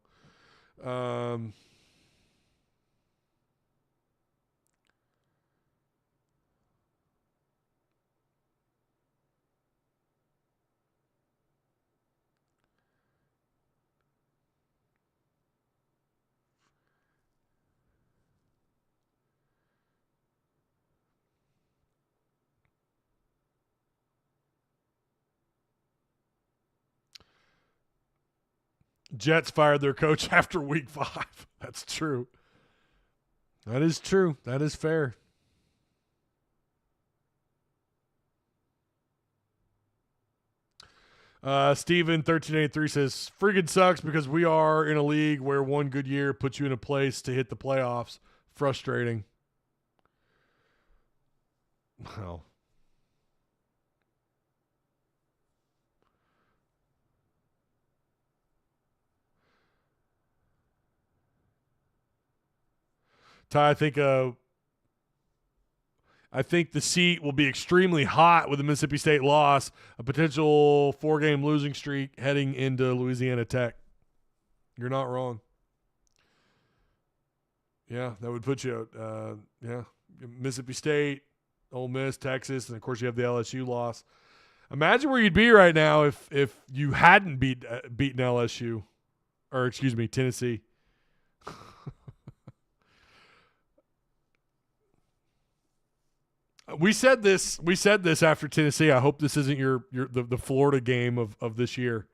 Jets fired their coach after week 5. That's true. That is true. That is fair. Steven 1383 says, friggin' sucks because we are in a league where one good year puts you in a place to hit the playoffs. Frustrating. Well. Ty, I think the seat will be extremely hot with the Mississippi State loss, a potential 4-game losing streak heading into Louisiana Tech. You're not wrong. Yeah, that would put you Mississippi State, Ole Miss, Texas, and of course you have the LSU loss. Imagine where you'd be right now if you hadn't beaten LSU, or excuse me, Tennessee. We said this after Tennessee. I hope this isn't the Florida game of this year.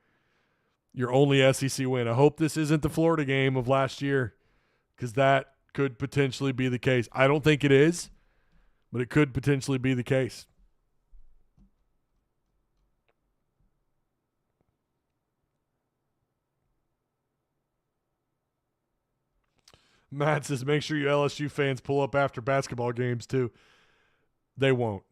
Your only SEC win. I hope this isn't the Florida game of last year, because that could potentially be the case. I don't think it is, but it could potentially be the case. Matt says, make sure you LSU fans pull up after basketball games too. They won't.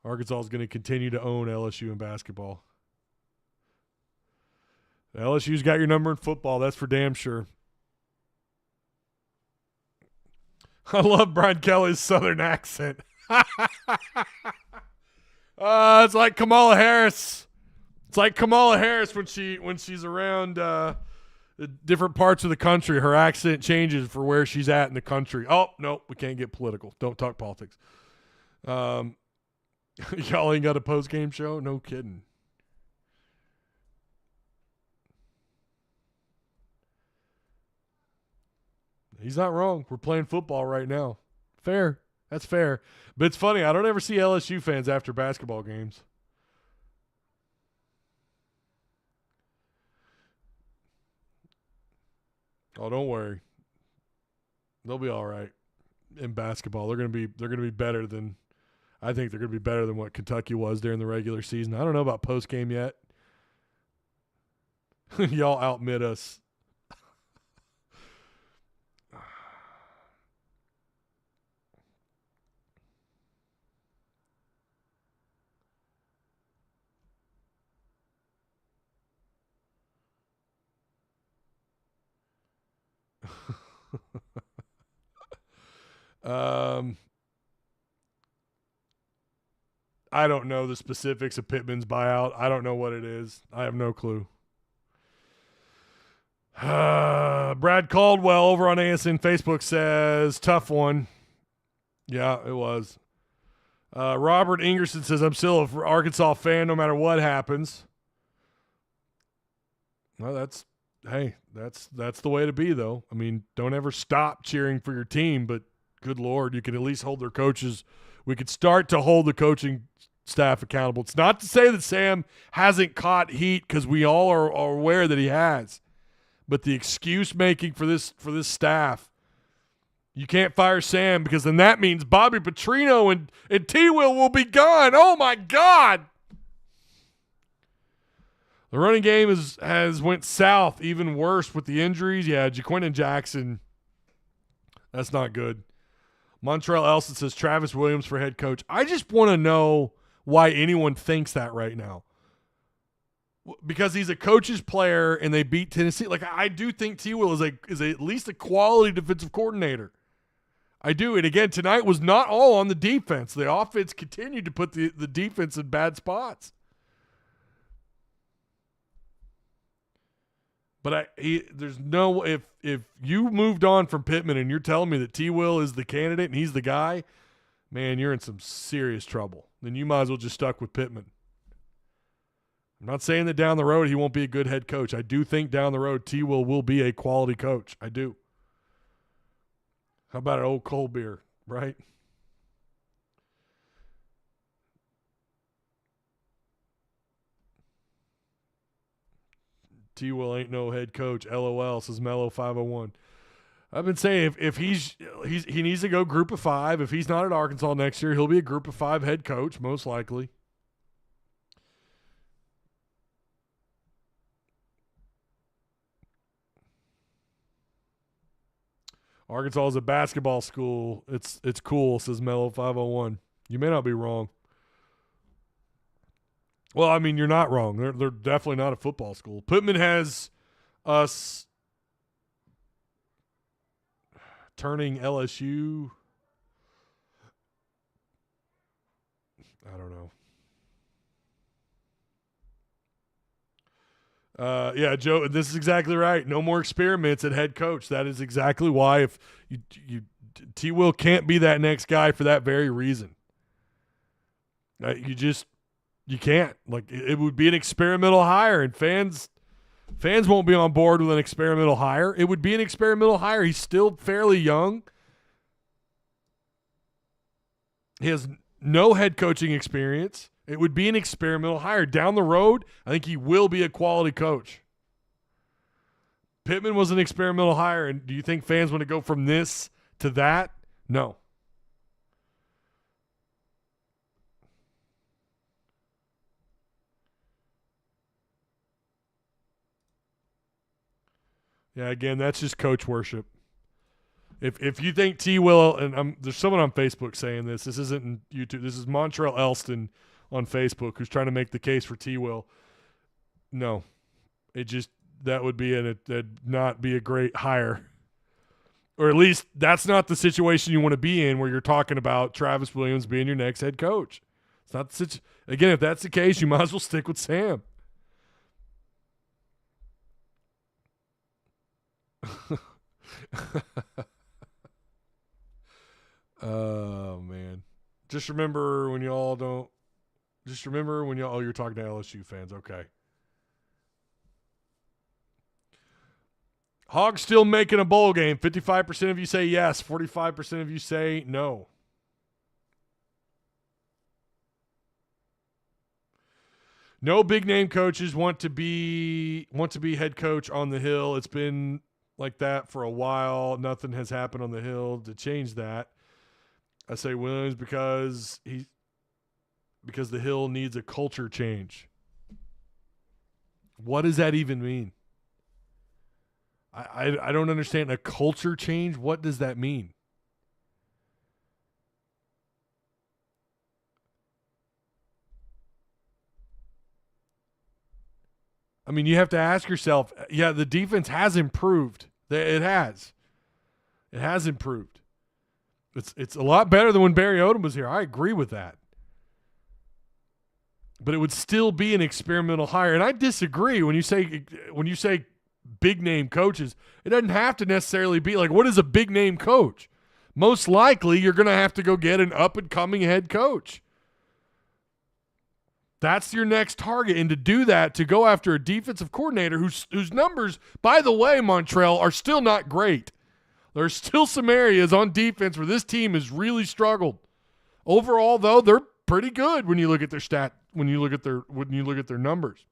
Arkansas is going to continue to own LSU in basketball. LSU's got your number in football. That's for damn sure. I love Brian Kelly's Southern accent. It's like Kamala Harris. It's like Kamala Harris when she's around the different parts of the country. Her accent changes for where she's at in the country. Oh, no, we can't get political. Don't talk politics. Y'all ain't got a post-game show? No kidding. He's not wrong. We're playing football right now. Fair. That's fair. But it's funny. I don't ever see LSU fans after basketball games. Oh, don't worry. They'll be all right in basketball. They're gonna be better than, I think they're gonna be better than what Kentucky was during the regular season. I don't know about post game yet. Y'all outmid us. I don't know the specifics of Pittman's buyout. I don't know what it is. I have no clue. Brad Caldwell over on ASN Facebook says, tough one. Yeah, it was. Robert Ingerson says, I'm still an Arkansas fan no matter what happens. Well, that's the way to be, though. I mean, don't ever stop cheering for your team, but good Lord, you can at least hold their coaches. We could start to hold the coaching staff accountable. It's not to say that Sam hasn't caught heat, because we all are aware that he has. But the excuse making for this staff, you can't fire Sam, because then that means Bobby Petrino and T. Will be gone. Oh my God! The running game has went south even worse with the injuries. Yeah, Jaquindon Jackson, that's not good. Montreal Elson says Travis Williams for head coach. I just want to know why anyone thinks that right now. Because he's a coach's player and they beat Tennessee. Like, I do think T. Will is at least a quality defensive coordinator. I do. And again, tonight was not all on the defense. The offense continued to put the defense in bad spots. But there's no, if you moved on from Pittman and you're telling me that T. Will is the candidate and he's the guy, man, you're in some serious trouble. Then you might as well just stuck with Pittman. I'm not saying that down the road he won't be a good head coach. I do think down the road T. Will be a quality coach. I do. How about an old cold beer, right? T. Will ain't no head coach. LOL, says Mellow 501. I've been saying if he needs to go group of 5. If he's not at Arkansas next year, he'll be a group of 5 head coach, most likely. Arkansas is a basketball school. It's cool, says Mellow 501. You may not be wrong. Well, I mean, you're not wrong. They're definitely not a football school. Pittman has us turning LSU. I don't know. Yeah, Joe, this is exactly right. No more experiments at head coach. That is exactly why if T. Will can't be that next guy for that very reason. You can't. Like, it would be an experimental hire, and fans won't be on board with an experimental hire. It would be an experimental hire. He's still fairly young. He has no head coaching experience. It would be an experimental hire. Down the road, I think he will be a quality coach. Pittman was an experimental hire, and do you think fans want to go from this to that? No. Yeah, again, that's just coach worship. If you think T. Will, and there's someone on Facebook saying this. This isn't in YouTube. This is Montreal Elston on Facebook who's trying to make the case for T. Will. No, that would be that'd not be a great hire, or at least that's not the situation you want to be in, where you're talking about Travis Williams being your next head coach. It's not again. If that's the case, you might as well stick with Sam. Oh man. Just remember when y'all oh, you're talking to LSU fans. Okay. Hogs still making a bowl game. 55% of you say yes. 45% of you say no. No big name coaches want to be head coach on the Hill. It's been like that for a while. Nothing has happened on the Hill to change that. I say Williams because the Hill needs a culture change. What does that even mean? I don't understand. A culture change? What does that mean? I mean, you have to ask yourself, yeah, the defense has improved. It has. It has improved. It's a lot better than when Barry Odom was here. I agree with that. But it would still be an experimental hire. And I disagree when you say big name coaches. It doesn't have to necessarily be like, what is a big name coach? Most likely you're going to have to go get an up and coming head coach. That's your next target. And to do that, to go after a defensive coordinator whose numbers, by the way, Montreal, are still not great. There's still some areas on defense where this team has really struggled. Overall, though, they're pretty good when you look at their when you look at their numbers.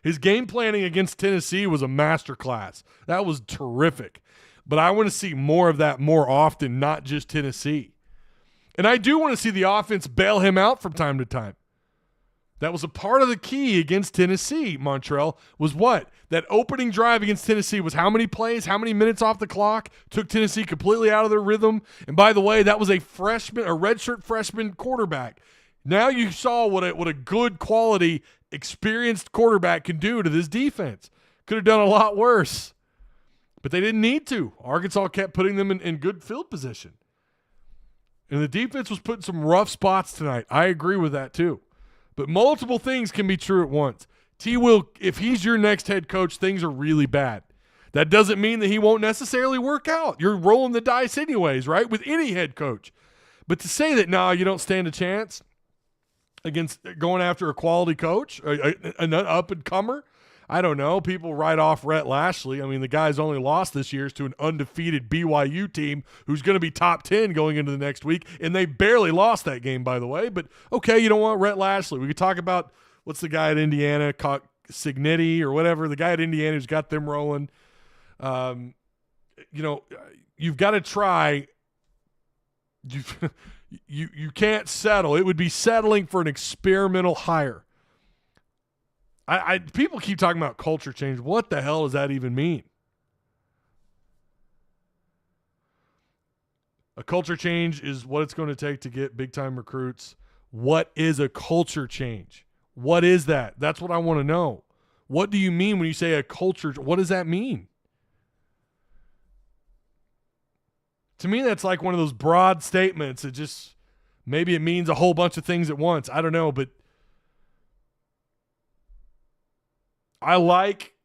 His game planning against Tennessee was a masterclass. That was terrific. But I want to see more of that more often, not just Tennessee. And I do want to see the offense bail him out from time to time. That was a part of the key against Tennessee, Montreal, was what? That opening drive against Tennessee was how many plays, how many minutes off the clock, took Tennessee completely out of their rhythm. And by the way, that was a redshirt freshman quarterback. Now you saw what a good quality, experienced quarterback can do to this defense. Could have done a lot worse. But they didn't need to. Arkansas kept putting them in good field position. And the defense was put in some rough spots tonight. I agree with that too. But multiple things can be true at once. T. Will, if he's your next head coach, things are really bad. That doesn't mean that he won't necessarily work out. You're rolling the dice anyways, right, with any head coach. But to say that, you don't stand a chance against going after a quality coach, an up-and-comer, I don't know. People write off Rhett Lashley. I mean, the guy's only lost this year to an undefeated BYU team who's going to be top 10 going into the next week, and they barely lost that game, by the way. But, okay, you don't want Rhett Lashley. We could talk about what's the guy at Indiana, Signetti or whatever, the guy at Indiana who's got them rolling. You've got to try. You can't settle. It would be settling for an experimental hire. People keep talking about culture change. What the hell does that even mean? A culture change is what it's going to take to get big-time recruits. What is a culture change? What is that? That's what I want to know. What do you mean when you say a culture? What does that mean? To me, that's like one of those broad statements. Maybe it means a whole bunch of things at once. I don't know, but I like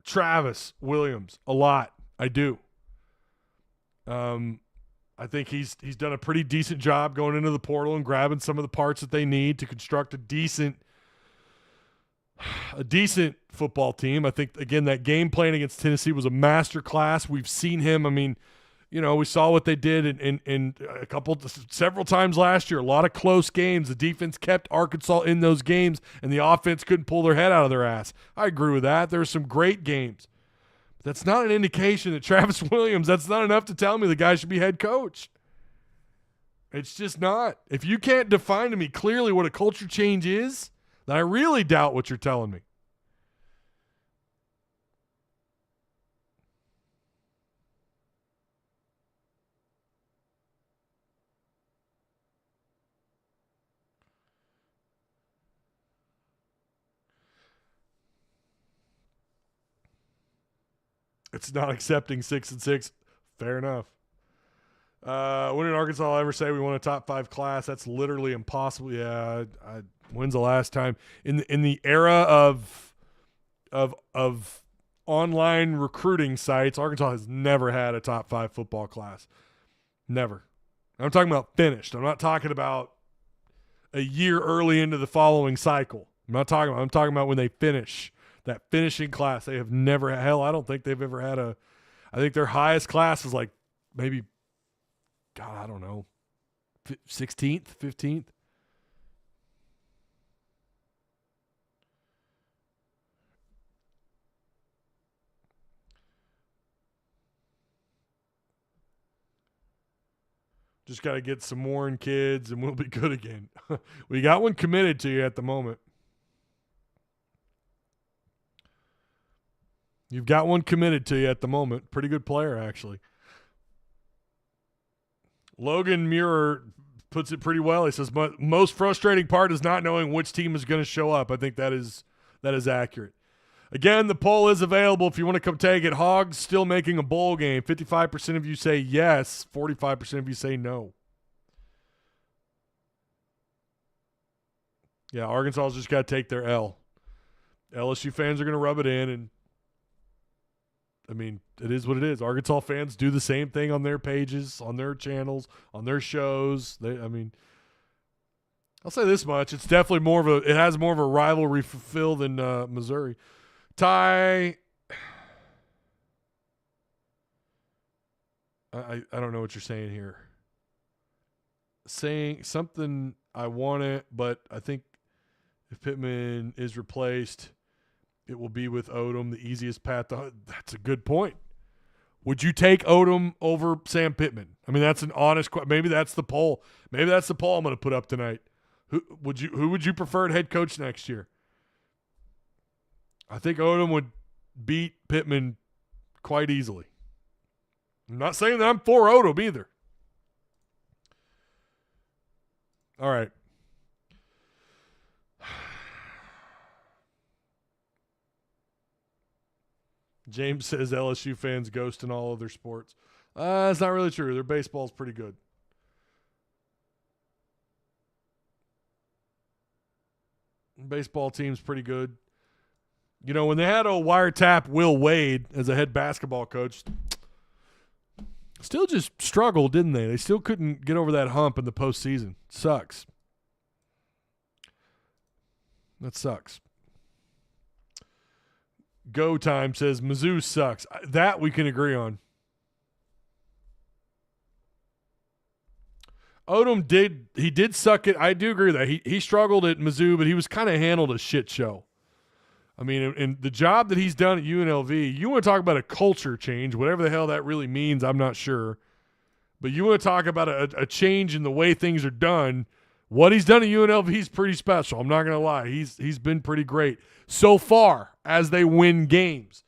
Travis Williams a lot. I do. I think he's done a pretty decent job going into the portal and grabbing some of the parts that they need to construct a decent football team. I think, again, that game plan against Tennessee was a masterclass. We've seen him. I mean, we saw what they did in several times last year. A lot of close games. The defense kept Arkansas in those games, and the offense couldn't pull their head out of their ass. I agree with that. There were some great games. But that's not an indication that Travis Williams, that's not enough to tell me the guy should be head coach. It's just not. If you can't define to me clearly what a culture change is, then I really doubt what you're telling me. It's not accepting 6-6. Fair enough. When did Arkansas ever say we want a top 5 class? That's literally impossible. Yeah. When's the last time in the era of online recruiting sites? Arkansas has never had a top 5 football class. Never. I'm talking about finished. I'm not talking about a year early into the following cycle. I'm talking about when they finish. That finishing class, they have never – hell, I don't think they've ever had a – I think their highest class is like maybe, God, I don't know, 16th, 15th. Just got to get some more in kids and we'll be good again. We got one committed to you at the moment. You've got one committed to you at the moment. Pretty good player, actually. Logan Muir puts it pretty well. He says, most frustrating part is not knowing which team is going to show up. I think that is accurate. Again, the poll is available if you want to come take it. Hogs still making a bowl game. 55% of you say yes. 45% of you say no. Yeah, Arkansas's just got to take their L. LSU fans are going to rub it in, and I mean, it is what it is. Arkansas fans do the same thing on their pages, on their channels, on their shows. I'll say this much: it's definitely it has more of a rivalry feel than Missouri. Ty, I don't know what you're saying here. Saying something, I want it, but I think if Pittman is replaced, it will be with Odom, the easiest path to. That's a good point. Would you take Odom over Sam Pittman? I mean, that's an honest question. Maybe that's the poll. Maybe that's the poll I'm going to put up tonight. Who would you prefer at head coach next year? I think Odom would beat Pittman quite easily. I'm not saying that I'm for Odom either. All right. James says LSU fans ghost in all other sports. It's not really true. Their baseball's pretty good. Baseball team's pretty good. You know, when they had a wiretap Will Wade as a head basketball coach, still just struggled, didn't they? They still couldn't get over that hump in the postseason. Sucks. That sucks. Go Time says Mizzou sucks. That we can agree on. Odom did suck it. I do agree with that. He struggled at Mizzou, but he was kind of handled a shit show. I mean, and the job that he's done at UNLV, you want to talk about a culture change, whatever the hell that really means, I'm not sure. But you want to talk about a change in the way things are done. What he's done at UNLV is pretty special. I'm not going to lie. He's been pretty great so far as they win games.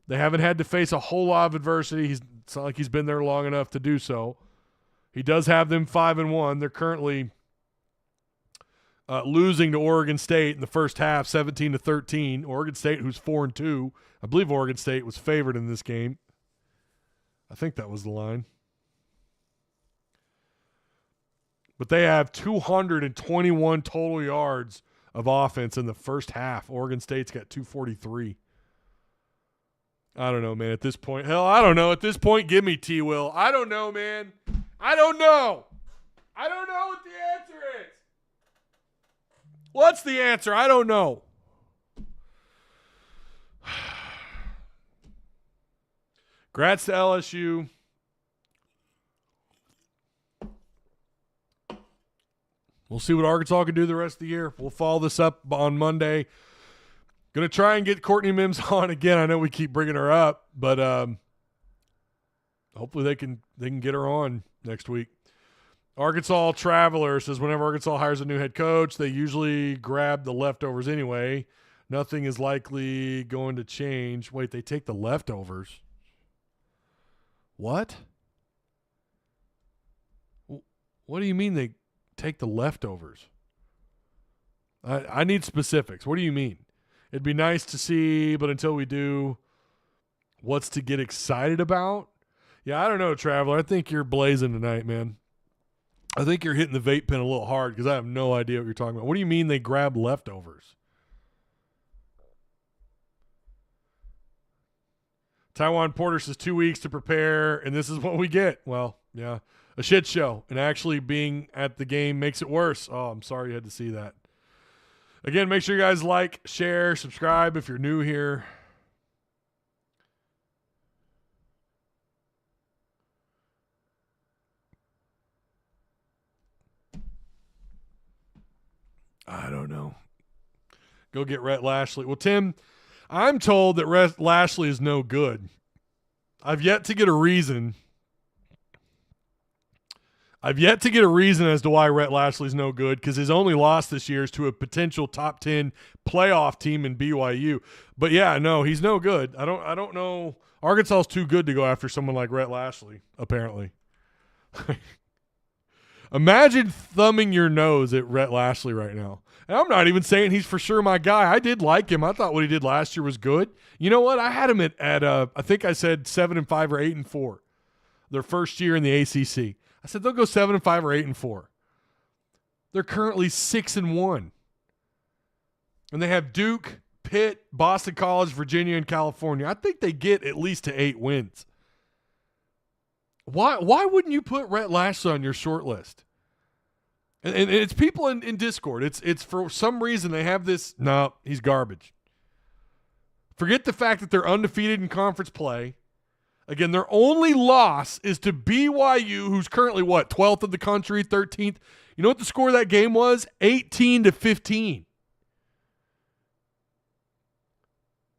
They haven't had to face a whole lot of adversity. It's not like he's been there long enough to do so. He does have them 5-1. They're currently losing to Oregon State in the first half, 17-13. Oregon State, who's 4-2. I believe Oregon State was favored in this game. I think that was the line. But they have 221 total yards of offense in the first half. Oregon State's got 243. I don't know, man, at this point. Hell, I don't know. At this point, give me T-Will. I don't know, man. I don't know. I don't know what the answer is. What's the answer? I don't know. Congrats to LSU. We'll see what Arkansas can do the rest of the year. We'll follow this up on Monday. Going to try and get Courtney Mims on again. I know we keep bringing her up, but hopefully they can get her on next week. Arkansas Traveler says whenever Arkansas hires a new head coach, they usually grab the leftovers anyway. Nothing is likely going to change. Wait, they take the leftovers? What? What do you mean they take the leftovers? I need specifics. What do you mean? It'd be nice to see, but until we do, what's to get excited about? Yeah, I don't know, Traveler. I think you're blazing tonight, man. I think you're hitting the vape pen a little hard because I have no idea what you're talking about. What do you mean they grab leftovers? Taiwan Porter says 2 weeks to prepare, and this is what we get. Well, yeah, a shit show. And actually being at the game makes it worse. Oh, I'm sorry you had to see that. Again, make sure you guys like, share, subscribe if you're new here. I don't know. Go get Rhett Lashley. Well, Tim, I'm told that Rhett Lashley is no good. I've yet to get a reason. As to why Rhett Lashley's no good, because his only loss this year is to a potential top 10 playoff team in BYU. But yeah, no, he's no good. I don't know. Arkansas is too good to go after someone like Rhett Lashley, apparently. Imagine thumbing your nose at Rhett Lashley right now. And I'm not even saying he's for sure my guy. I did like him. I thought what he did last year was good. You know what? I had him at I think I said 7-5 or 8-4. Their first year in the ACC. I said they'll go 7-5 or 8-4. They're currently 6-1. And they have Duke, Pitt, Boston College, Virginia, and California. I think they get at least to 8 wins. Why wouldn't you put Rhett Lashley on your short list? And it's people in Discord. It's for some reason they have this, no, he's garbage. Forget the fact that they're undefeated in conference play. Again, their only loss is to BYU, who's currently, 12th in the country, 13th. You know what the score of that game was? 18-15.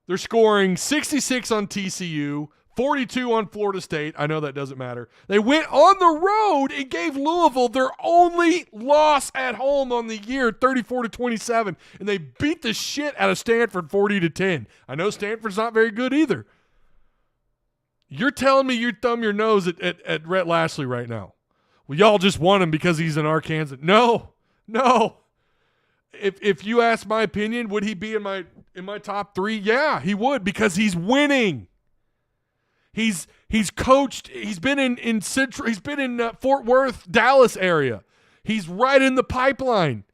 They're scoring 66 on TCU, 42 on Florida State. I know that doesn't matter. They went on the road and gave Louisville their only loss at home on the year, 34-27, and they beat the shit out of Stanford 40-10. I know Stanford's not very good either. You're telling me you thumb your nose at Rhett Lashley right now. Well, y'all just want him because he's in Arkansas. No. If you ask my opinion, would he be in my top 3? Yeah, he would, because he's winning. He's coached. He's been in Central. He's been in Fort Worth, Dallas area. He's right in the pipeline.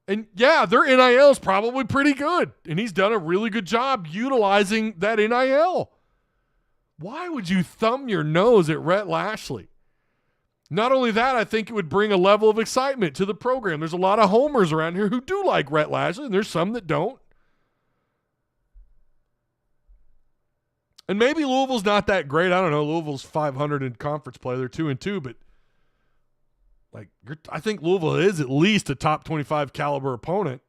And yeah, their NIL is probably pretty good, and he's done a really good job utilizing that NIL. Why would you thumb your nose at Rhett Lashley? Not only that, I think it would bring a level of excitement to the program. There's a lot of homers around here who do like Rhett Lashley, and there's some that don't. And maybe Louisville's not that great. I don't know. Louisville's 500 in conference play. They're 2-2, but I think Louisville is at least a top 25 caliber opponent.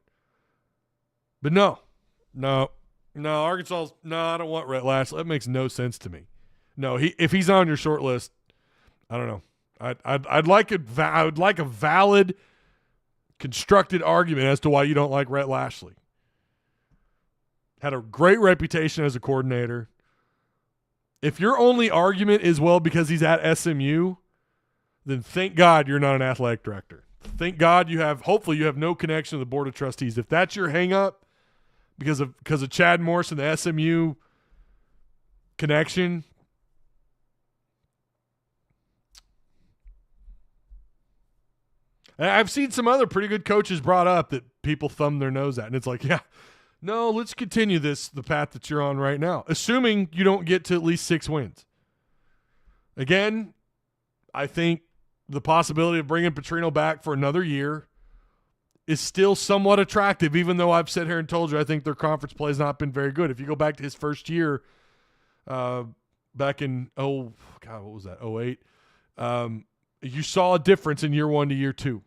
But no, Arkansas's, I don't want Rhett Lashley. That makes no sense to me. No, if he's on your short list, I don't know. I would like a valid, constructed argument as to why you don't like Rhett Lashley. Had a great reputation as a coordinator. If your only argument is, because he's at SMU, then thank God you're not an athletic director. Thank God hopefully you have no connection to the board of trustees. If that's your hang up because of Chad Morris and the SMU connection, I've seen some other pretty good coaches brought up that people thumb their nose at, and it's like, yeah, no, let's continue the path that you're on right now, assuming you don't get to at least 6 wins. Again, I think the possibility of bringing Petrino back for another year is still somewhat attractive, even though I've sat here and told you I think their conference play has not been very good. If you go back to his first year back in, what was that, 08, you saw a difference in year 1 to year 2.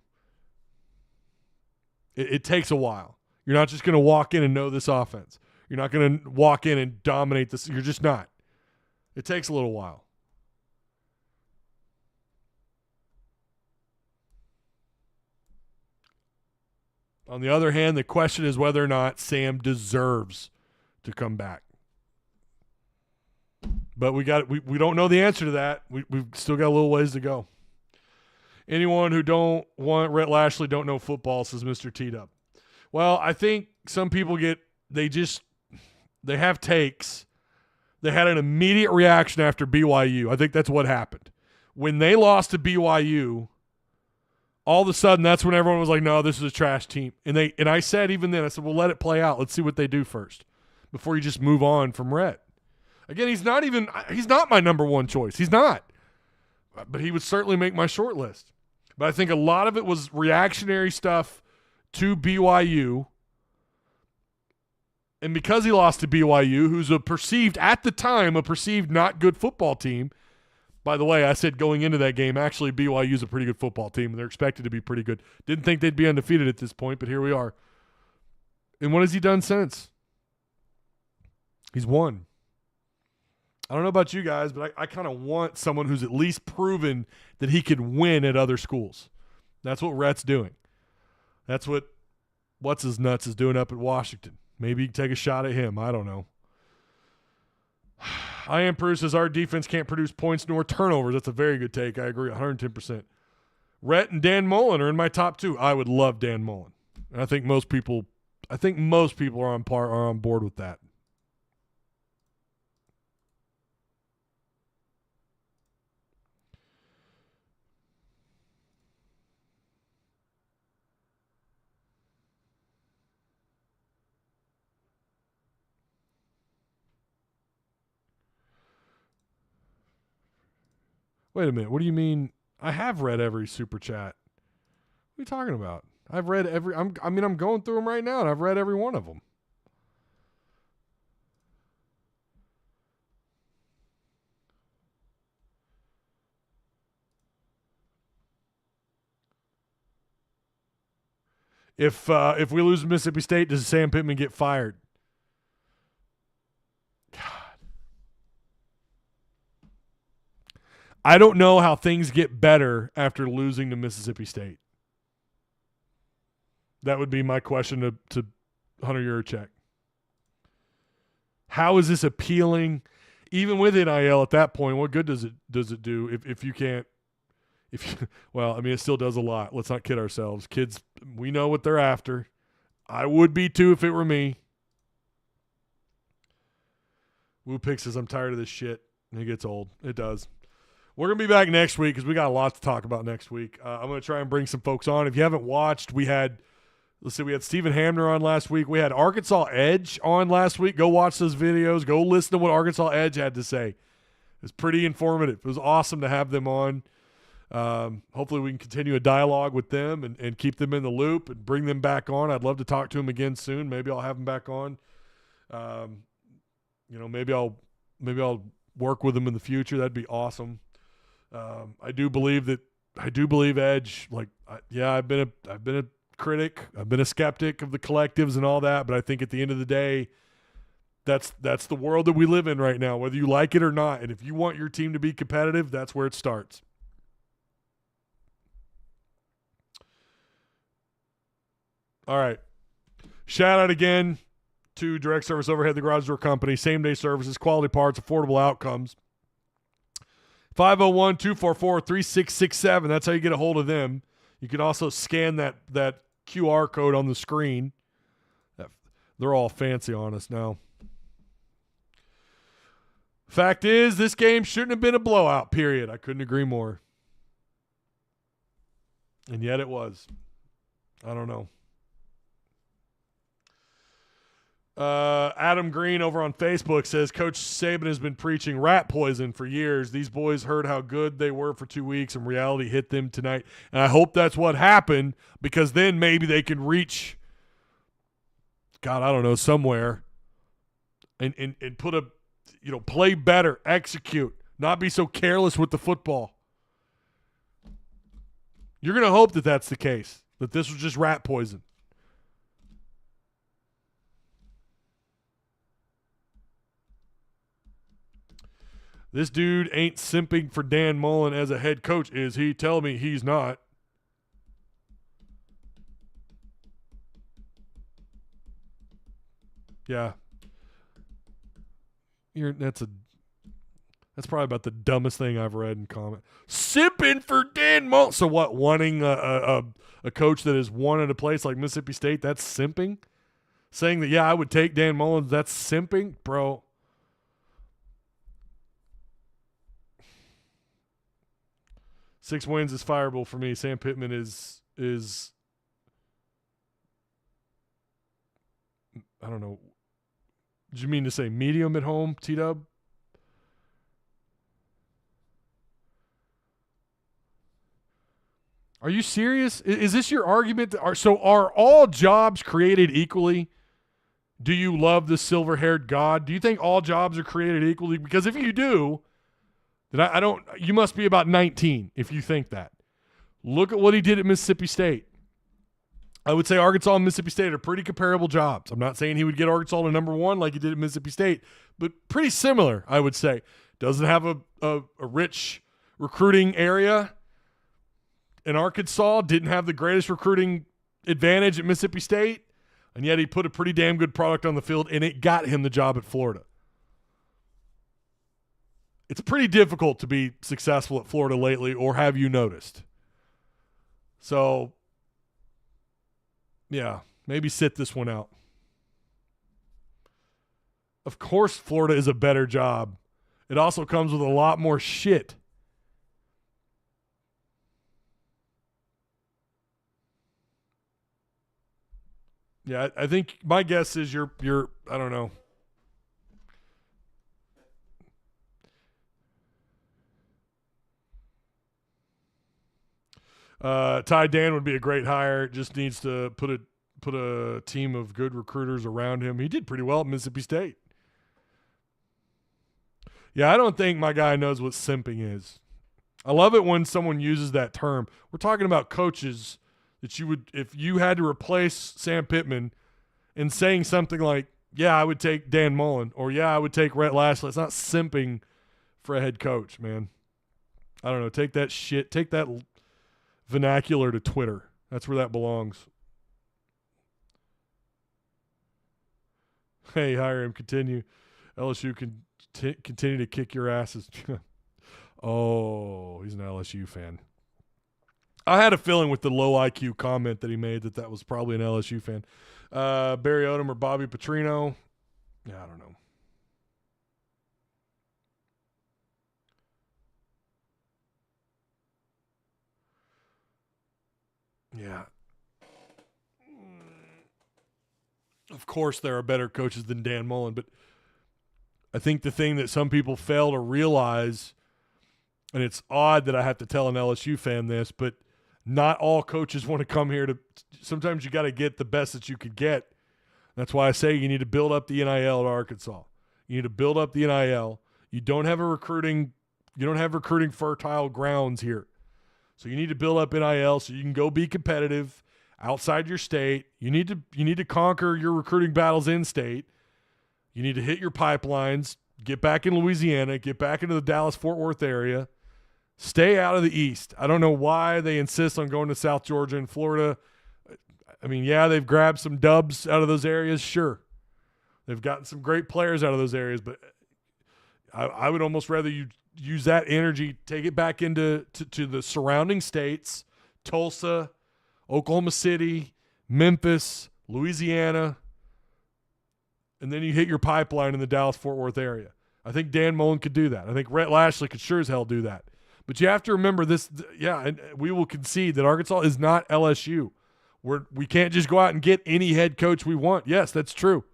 It takes a while. You're not just going to walk in and know this offense. You're not going to walk in and dominate this. You're just not. It takes a little while. On the other hand, the question is whether or not Sam deserves to come back. But we don't know the answer to that. We've still got a little ways to go. Anyone who don't want Rhett Lashley don't know football, says Mr. T-Dub. Well, I think some people they have takes. They had an immediate reaction after BYU. I think that's what happened. When they lost to BYU, all of a sudden that's when everyone was like, no, this is a trash team. And I said even then, I said, well, let it play out. Let's see what they do first before you just move on from Rhett. Again, he's not my number one choice. He's not. But he would certainly make my short list. But I think a lot of it was reactionary stuff to BYU. And because he lost to BYU, who's at the time, a perceived not good football team. By the way, I said going into that game, actually BYU's a pretty good football team, and they're expected to be pretty good. Didn't think they'd be undefeated at this point, but here we are. And what has he done since? He's won. I don't know about you guys, but I kind of want someone who's at least proven that he could win at other schools. That's what Rhett's doing. That's what What's-His-Nuts is doing up at Washington. Maybe you can take a shot at him. I don't know. I am Bruce says our defense can't produce points nor turnovers. That's a very good take. I agree 110%. Rhett and Dan Mullen are in my top 2. I would love Dan Mullen. And I think most people are on board with that. Wait a minute. What do you mean? I have read every super chat. What are you talking about? I've read every. I'm going through them right now, and I've read every one of them. If we lose Mississippi State, does Sam Pittman get fired? I don't know how things get better after losing to Mississippi State. That would be my question to Hunter Yurachek. How is this appealing? Even with NIL at that point, what good does it do if you can't? Well, I mean, it still does a lot. Let's not kid ourselves. Kids, we know what they're after. I would be too if it were me. Woo Pick says, I'm tired of this shit. And it gets old. It does. We're going to be back next week because we got a lot to talk about next week. I'm going to try and bring some folks on. If you haven't watched, we had Stephen Hamner on last week. We had Arkansas Edge on last week. Go watch those videos. Go listen to what Arkansas Edge had to say. It's pretty informative. It was awesome to have them on. Hopefully we can continue a dialogue with them and keep them in the loop and bring them back on. I'd love to talk to them again soon. Maybe I'll have them back on. Maybe I'll work with them in the future. That'd be awesome. I do believe Edge. I've been a critic. I've been a skeptic of the collectives and all that. But I think at the end of the day, that's the world that we live in right now, whether you like it or not. And if you want your team to be competitive, that's where it starts. All right. Shout out again to Direct Service Overhead, the Garage Door Company. Same-day services, quality parts, affordable outcomes. 501-244-3667. That's how you get a hold of them. You can also scan that QR code on the screen. They're all fancy on us now. Fact is, this game shouldn't have been a blowout, period. I couldn't agree more. And yet it was. I don't know. Adam Green over on Facebook says, Coach Saban has been preaching rat poison for years. These boys heard how good they were for 2 weeks, and reality hit them tonight. And I hope that's what happened, because then maybe they can reach, somewhere and put play better, execute, not be so careless with the football. You're going to hope that that's the case, that this was just rat poison. This dude ain't simping for Dan Mullen as a head coach, is he? Tell me he's not. Yeah. That's probably about the dumbest thing I've read in comment. Simping for Dan Mullen. So what, wanting a coach that has won at a place like Mississippi State, that's simping? Saying that, I would take Dan Mullen, that's simping? Bro. Six wins is fireable for me. Sam Pittman is I don't know. Did you mean to say medium at home, T-Dub? Are you serious? Is this your argument? Are all jobs created equally? Do you love the silver-haired god? Do you think all jobs are created equally? Because if you do, then you must be about 19 if you think that. Look at what he did at Mississippi State. I would say Arkansas and Mississippi State are pretty comparable jobs. I'm not saying he would get Arkansas to number one like he did at Mississippi State, but pretty similar, I would say. Doesn't have a rich recruiting area in Arkansas, didn't have the greatest recruiting advantage at Mississippi State, and yet he put a pretty damn good product on the field, and it got him the job at Florida. It's pretty difficult to be successful at Florida lately, or have you noticed? So, yeah, maybe sit this one out. Of course, Florida is a better job. It also comes with a lot more shit. Yeah, I think my guess is you're I don't know. Ty Dan would be a great hire. Just needs to put a team of good recruiters around him. He did pretty well at Mississippi State. Yeah, I don't think my guy knows what simping is. I love it when someone uses that term. We're talking about coaches that you would, if you had to replace Sam Pittman, and saying something like, yeah, I would take Dan Mullen, or yeah, I would take Rhett Lashlee. It's not simping for a head coach, man. I don't know. Take that vernacular to Twitter. That's where that belongs. Hey, hire him. Continue. LSU can continue to kick your asses. Oh, he's an LSU fan. I had a feeling with the low IQ comment that he made that was probably an LSU fan. Barry Odom or Bobby Petrino. Yeah, I don't know. Yeah. Of course, there are better coaches than Dan Mullen, but I think the thing that some people fail to realize, and it's odd that I have to tell an LSU fan this, but not all coaches want to come here to – sometimes you got to get the best that you could get. That's why I say you need to build up the NIL at Arkansas. You need to build up the NIL. You don't have recruiting fertile grounds here. So you need to build up NIL so you can go be competitive outside your state. You need to conquer your recruiting battles in state. You need to hit your pipelines, get back in Louisiana, get back into the Dallas-Fort Worth area. Stay out of the East. I don't know why they insist on going to South Georgia and Florida. I mean, yeah, they've grabbed some dubs out of those areas, sure. They've gotten some great players out of those areas, but I would almost rather you use that energy, take it back into to the surrounding states, Tulsa, Oklahoma City, Memphis, Louisiana, and then you hit your pipeline in the Dallas-Fort Worth area. I think Dan Mullen could do that. I think Rhett Lashlee could sure as hell do that. But you have to remember this, yeah, and we will concede that Arkansas is not LSU. We can't just go out and get any head coach we want. Yes, that's true.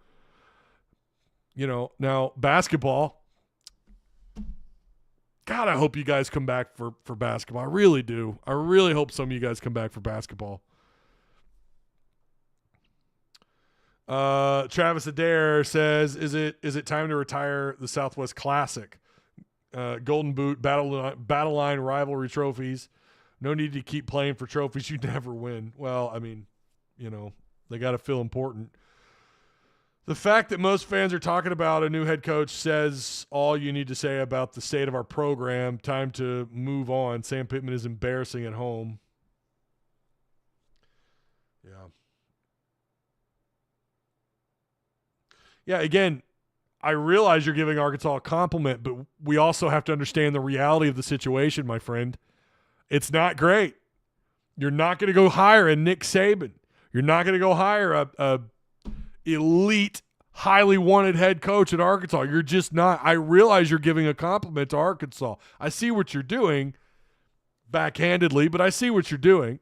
You know, now basketball, God, I hope you guys come back for basketball. I really do. I really hope some of you guys come back for basketball. Travis Adair says, is it time to retire the Southwest Classic? Golden Boot, Battle Line rivalry trophies. No need to keep playing for trophies you never win. Well, I mean, you know, they got to feel important. The fact that most fans are talking about a new head coach says all you need to say about the state of our program. Time to move on. Sam Pittman is embarrassing at home. Yeah. Yeah, again, I realize you're giving Arkansas a compliment, but we also have to understand the reality of the situation, my friend. It's not great. You're not going to go hire a Nick Saban. You're not going to go hire a elite, highly wanted head coach at Arkansas. You're just not. I realize you're giving a compliment to Arkansas. I see what you're doing backhandedly, but I see what you're doing.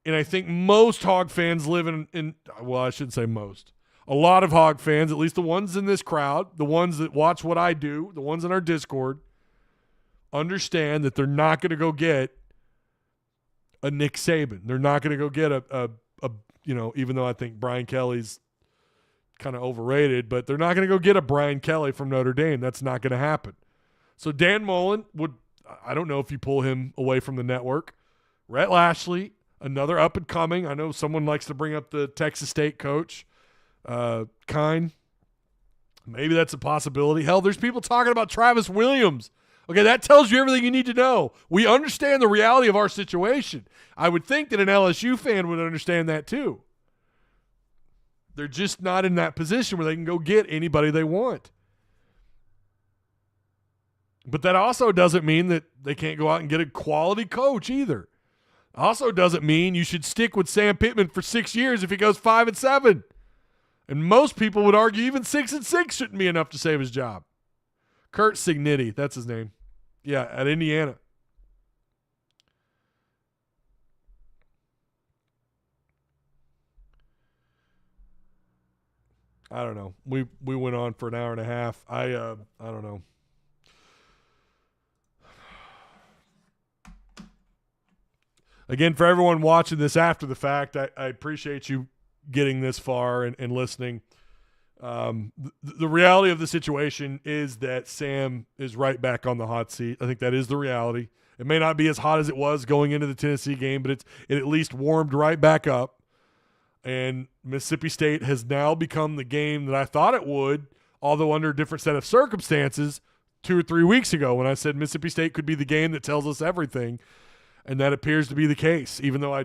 And I think most Hog fans live in well, I shouldn't say most. A lot of Hog fans, at least the ones in this crowd, the ones that watch what I do, the ones in our Discord, understand that they're not going to go get a Nick Saban. They're not going to go get a even though I think Brian Kelly's kind of overrated, but they're not going to go get a Brian Kelly from Notre Dame. That's not going to happen. So Dan Mullen I don't know if you pull him away from the network. Rhett Lashlee, another up and coming. I know someone likes to bring up the Texas State coach, Kine. Maybe that's a possibility. Hell, there's people talking about Travis Williams. Okay, that tells you everything you need to know. We understand the reality of our situation. I would think that an LSU fan would understand that too. They're just not in that position where they can go get anybody they want. But that also doesn't mean that they can't go out and get a quality coach either. Also doesn't mean you should stick with Sam Pittman for 6 years if he goes 5-7. And most people would argue even 6-6 shouldn't be enough to save his job. Kurt Cignetti, that's his name. Yeah, at Indiana. I don't know. We went on for an hour and a half. I don't know. Again, for everyone watching this after the fact, I appreciate you getting this far and listening. The reality of the situation is that Sam is right back on the hot seat. I think that is the reality. It may not be as hot as it was going into the Tennessee game, but it at least warmed right back up. And Mississippi State has now become the game that I thought it would, although under a different set of circumstances 2 or 3 weeks ago when I said Mississippi State could be the game that tells us everything. And that appears to be the case, even though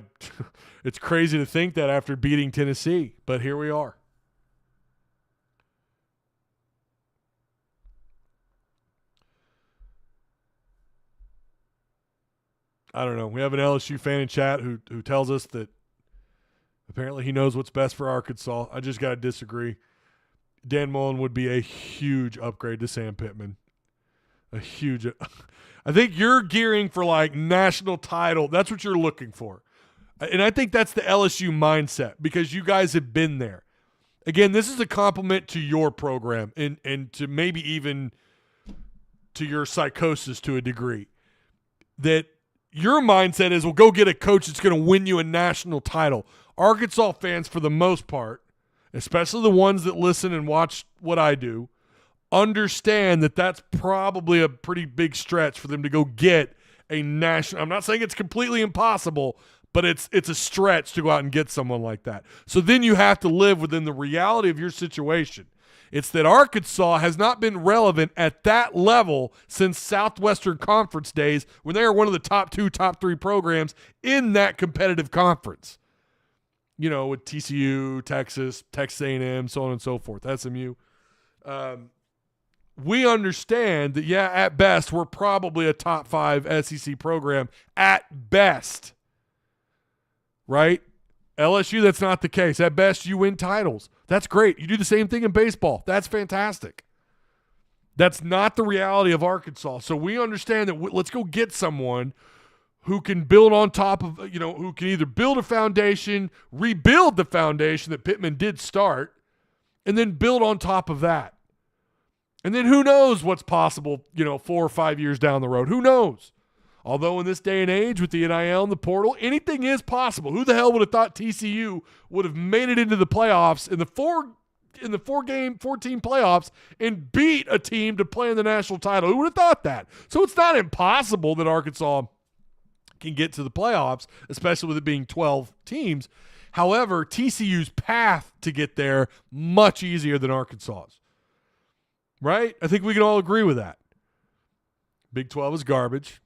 it's crazy to think that after beating Tennessee. But here we are. I don't know. We have an LSU fan in chat who tells us that apparently he knows what's best for Arkansas. I just got to disagree. Dan Mullen would be a huge upgrade to Sam Pittman. A huge I think you're gearing for like national title. That's what you're looking for. And I think that's the LSU mindset because you guys have been there. Again, this is a compliment to your program and to maybe even to your psychosis to a degree. That your mindset is, well, go get a coach that's going to win you a national title. Arkansas fans, for the most part, especially the ones that listen and watch what I do, understand that that's probably a pretty big stretch for them to go get a national. I'm not saying it's completely impossible, but it's a stretch to go out and get someone like that. So then you have to live within the reality of your situation. It's that Arkansas has not been relevant at that level since Southwestern Conference days when they were one of the top 2, top 3 programs in that competitive conference. You know, with TCU, Texas A&M, so on and so forth, SMU. We understand that, yeah, at best, we're probably a top 5 SEC program at best, right? LSU, that's not the case. At best, you win titles. That's great. You do the same thing in baseball. That's fantastic. That's not the reality of Arkansas. So we understand that let's go get someone who can build on top of, who can either build a foundation, rebuild the foundation that Pittman did start, and then build on top of that. And then who knows what's possible, 4 or 5 years down the road. Who knows? Although in this day and age with the NIL and the portal, anything is possible. Who the hell would have thought TCU would have made it into the playoffs in the 14 playoffs and beat a team to play in the national title? Who would have thought that? So it's not impossible that Arkansas can get to the playoffs, especially with it being 12 teams. However, TCU's path to get there much easier than Arkansas's. Right? I think we can all agree with that. Big 12 is garbage.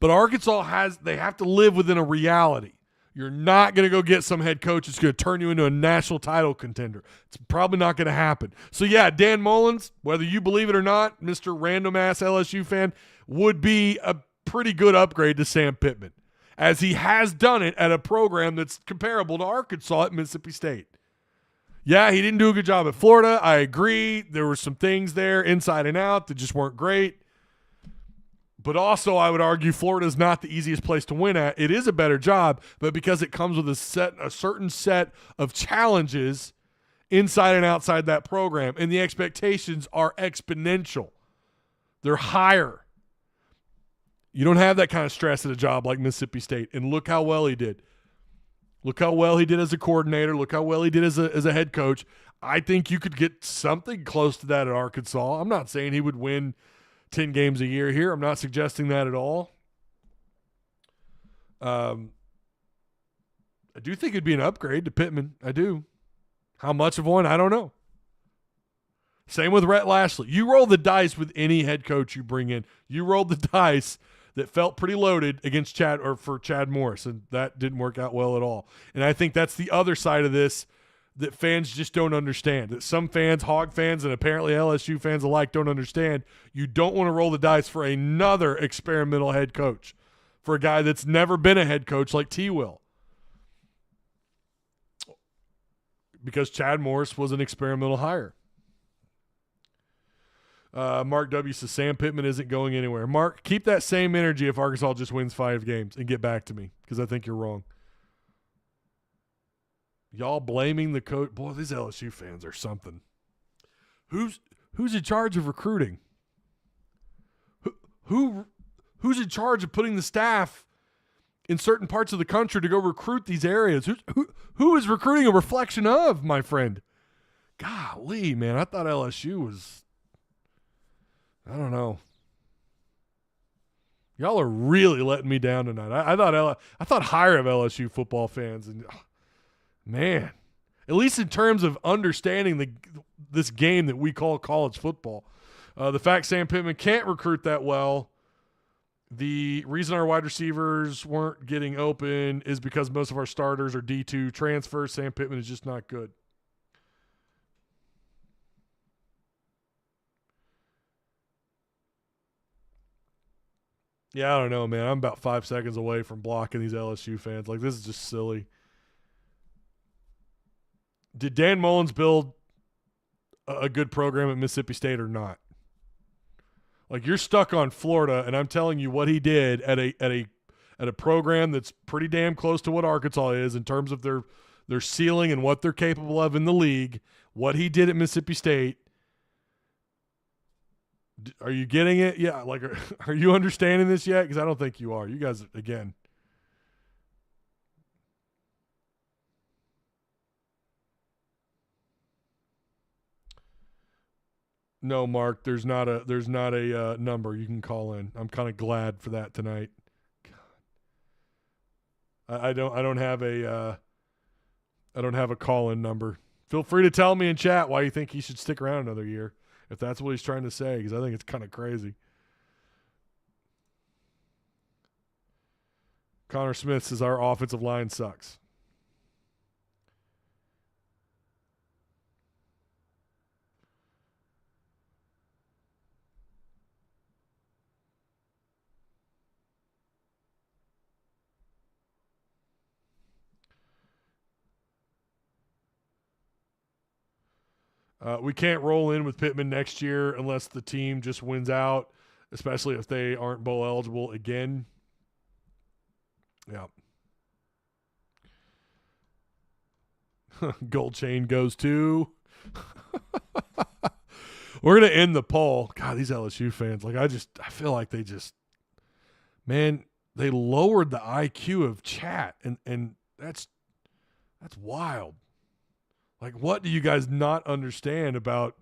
But Arkansas they have to live within a reality. You're not going to go get some head coach that's going to turn you into a national title contender. It's probably not going to happen. So, yeah, Dan Mullins, whether you believe it or not, Mr. Random-ass LSU fan, would be a pretty good upgrade to Sam Pittman, as he has done it at a program that's comparable to Arkansas at Mississippi State. Yeah, he didn't do a good job at Florida. I agree. There were some things there inside and out that just weren't great. But also, I would argue Florida is not the easiest place to win at. It is a better job, but because it comes with a certain set of challenges inside and outside that program, and the expectations are exponential. They're higher. You don't have that kind of stress at a job like Mississippi State, and look how well he did. Look how well he did as a coordinator. Look how well he did as a head coach. I think you could get something close to that at Arkansas. I'm not saying he would win 10 games a year here. I'm not suggesting that at all. I do think it'd be an upgrade to Pittman. I do. How much of one, I don't know. Same with Rhett Lashley. You roll the dice with any head coach you bring in. You rolled the dice that felt pretty loaded against for Chad Morris, and that didn't work out well at all. And I think that's the other side of this that fans just don't understand, that some fans, Hog fans, and apparently LSU fans alike don't understand. You don't want to roll the dice for another experimental head coach, for a guy that's never been a head coach like T. Will. Because Chad Morris was an experimental hire. Mark W. says Sam Pittman isn't going anywhere. Mark, keep that same energy if Arkansas just wins 5 games and get back to me, because I think you're wrong. Y'all blaming the coach. Boy, these LSU fans are something. Who's in charge of recruiting? Who's in charge of putting the staff in certain parts of the country to go recruit these areas? Who is recruiting a reflection of, my friend? Golly, man, I thought LSU was, I don't know. Y'all are really letting me down tonight. I thought higher of LSU football fans, and man, at least in terms of understanding this game that we call college football. The fact Sam Pittman can't recruit that well, the reason our wide receivers weren't getting open is because most of our starters are D2 transfers. Sam Pittman is just not good. Yeah, I don't know, man. I'm about 5 seconds away from blocking these LSU fans. Like, this is just silly. Did Dan Mullins build a good program at Mississippi State or not? Like, you're stuck on Florida, and I'm telling you what he did at a program that's pretty damn close to what Arkansas is in terms of their ceiling and what they're capable of in the league. What he did at Mississippi State. Are you getting it? Yeah. Like, are you understanding this yet? Because I don't think you are. You guys, again. No, Mark. There's not a number you can call in. I'm kind of glad for that tonight. God. I don't have a call-in number. Feel free to tell me in chat why you think he should stick around another year, if that's what he's trying to say, because I think it's kind of crazy. Connor Smith says our offensive line sucks. We can't roll in with Pittman next year unless the team just wins out, especially if they aren't bowl eligible again. Yeah. Gold chain goes to. We're going to end the poll. God, these LSU fans, like I feel like they lowered the IQ of chat, and that's wild. Like, what do you guys not understand about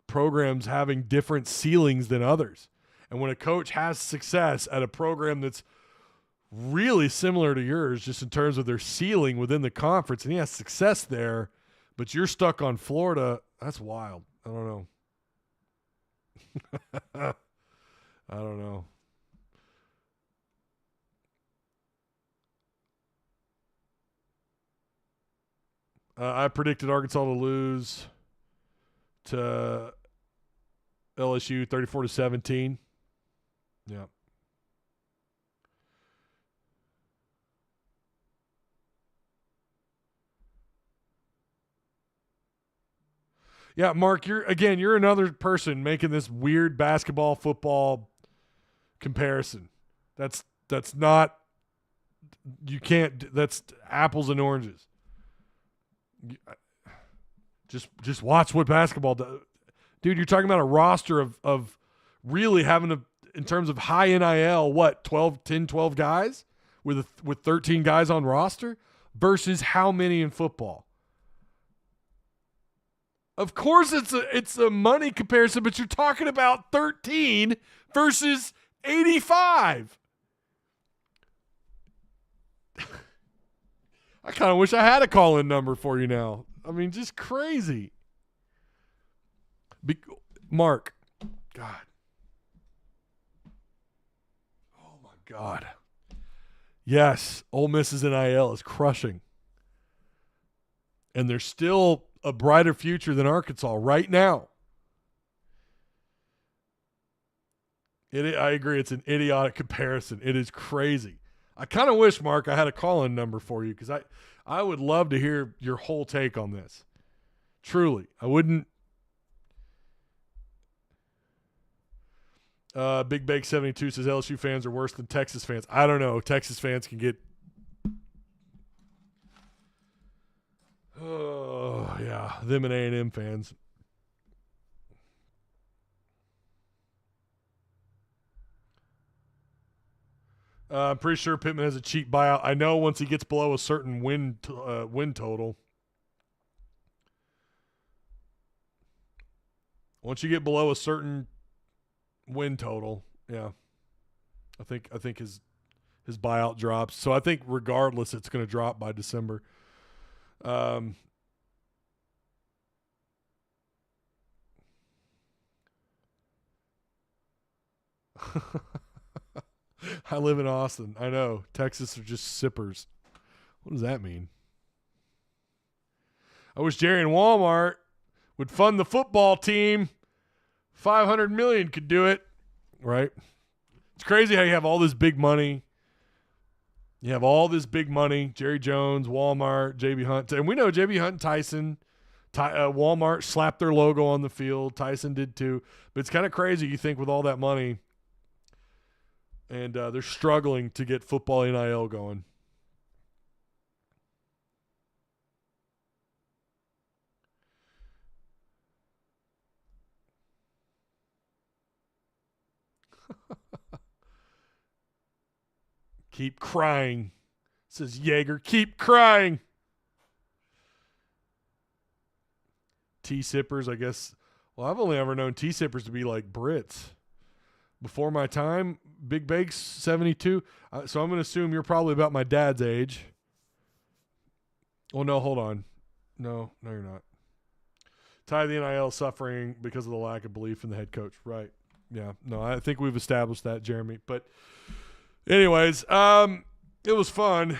programs having different ceilings than others? And when a coach has success at a program that's really similar to yours, just in terms of their ceiling within the conference, and he has success there, but you're stuck on Florida, that's wild. I don't know. I don't know. I predicted Arkansas to lose to LSU 34-17. Yeah. Yeah, Mark, you're another person making this weird basketball football comparison. That's not, you can't, that's apples and oranges. Just watch what basketball does. Dude, you're talking about a roster of really having in terms of high NIL, what, 12 guys with 13 guys on roster versus how many in football? Of course it's a money comparison, but you're talking about 13 versus 85. I kind of wish I had a call-in number for you now. I mean, just crazy. Mark, God. Oh, my God. Yes, Ole Miss's NIL is crushing. And there's still a brighter future than Arkansas right now. I agree. It's an idiotic comparison. It is crazy. I kind of wish, Mark, I had a call-in number for you because I would love to hear your whole take on this. Truly. I wouldn't. Big Bake 72 says LSU fans are worse than Texas fans. I don't know. Texas fans can get. Oh, yeah. Them and A&M fans. I'm pretty sure Pittman has a cheap buyout. I know once he gets below a certain win total. Once you get below a certain win total, yeah, I think his buyout drops. So I think regardless, it's going to drop by December. I live in Austin. I know. Texas are just sippers. What does that mean? I wish Jerry and Walmart would fund the football team. $500 million could do it, right? It's crazy how you have all this big money. You have all this big money. Jerry Jones, Walmart, J.B. Hunt. And we know J.B. Hunt and Tyson. Walmart slapped their logo on the field. Tyson did too. But it's kind of crazy, you think, with all that money. And they're struggling to get football NIL going. Keep crying, says Yeager. Keep crying. Tea-sippers, I guess. Well, I've only ever known tea-sippers to be like Brits. Before my time, Big Bakes 72. So I'm going to assume you're probably about my dad's age. Oh, no, hold on. No, you're not. Tie the NIL suffering because of the lack of belief in the head coach. Right. Yeah. No, I think we've established that, Jeremy. But anyways, it was fun.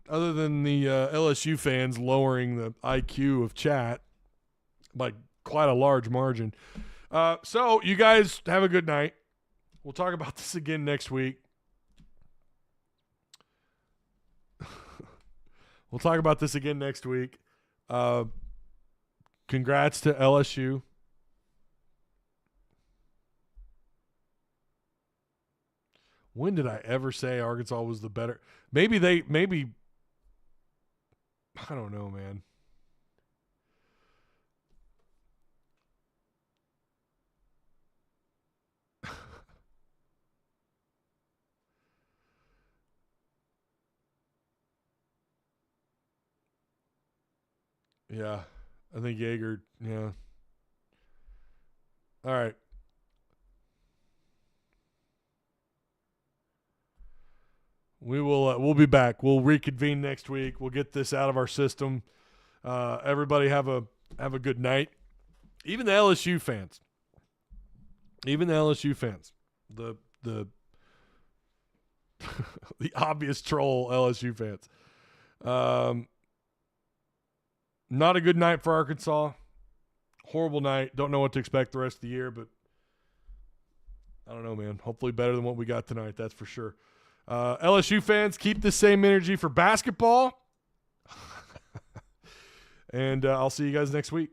Other than the LSU fans lowering the IQ of chat by quite a large margin. So you guys have a good night. We'll talk about this again next week. We'll talk about this again next week. Congrats to LSU. When did I ever say Arkansas was the better? Maybe I don't know, man. Yeah, I think Yeager, yeah. All right. We'll be back. We'll reconvene next week. We'll get this out of our system. Everybody have a good night. Even the LSU fans. The the obvious troll LSU fans. Not a good night for Arkansas. Horrible night. Don't know what to expect the rest of the year, but I don't know, man. Hopefully better than what we got tonight, that's for sure. LSU fans, keep the same energy for basketball. And I'll see you guys next week.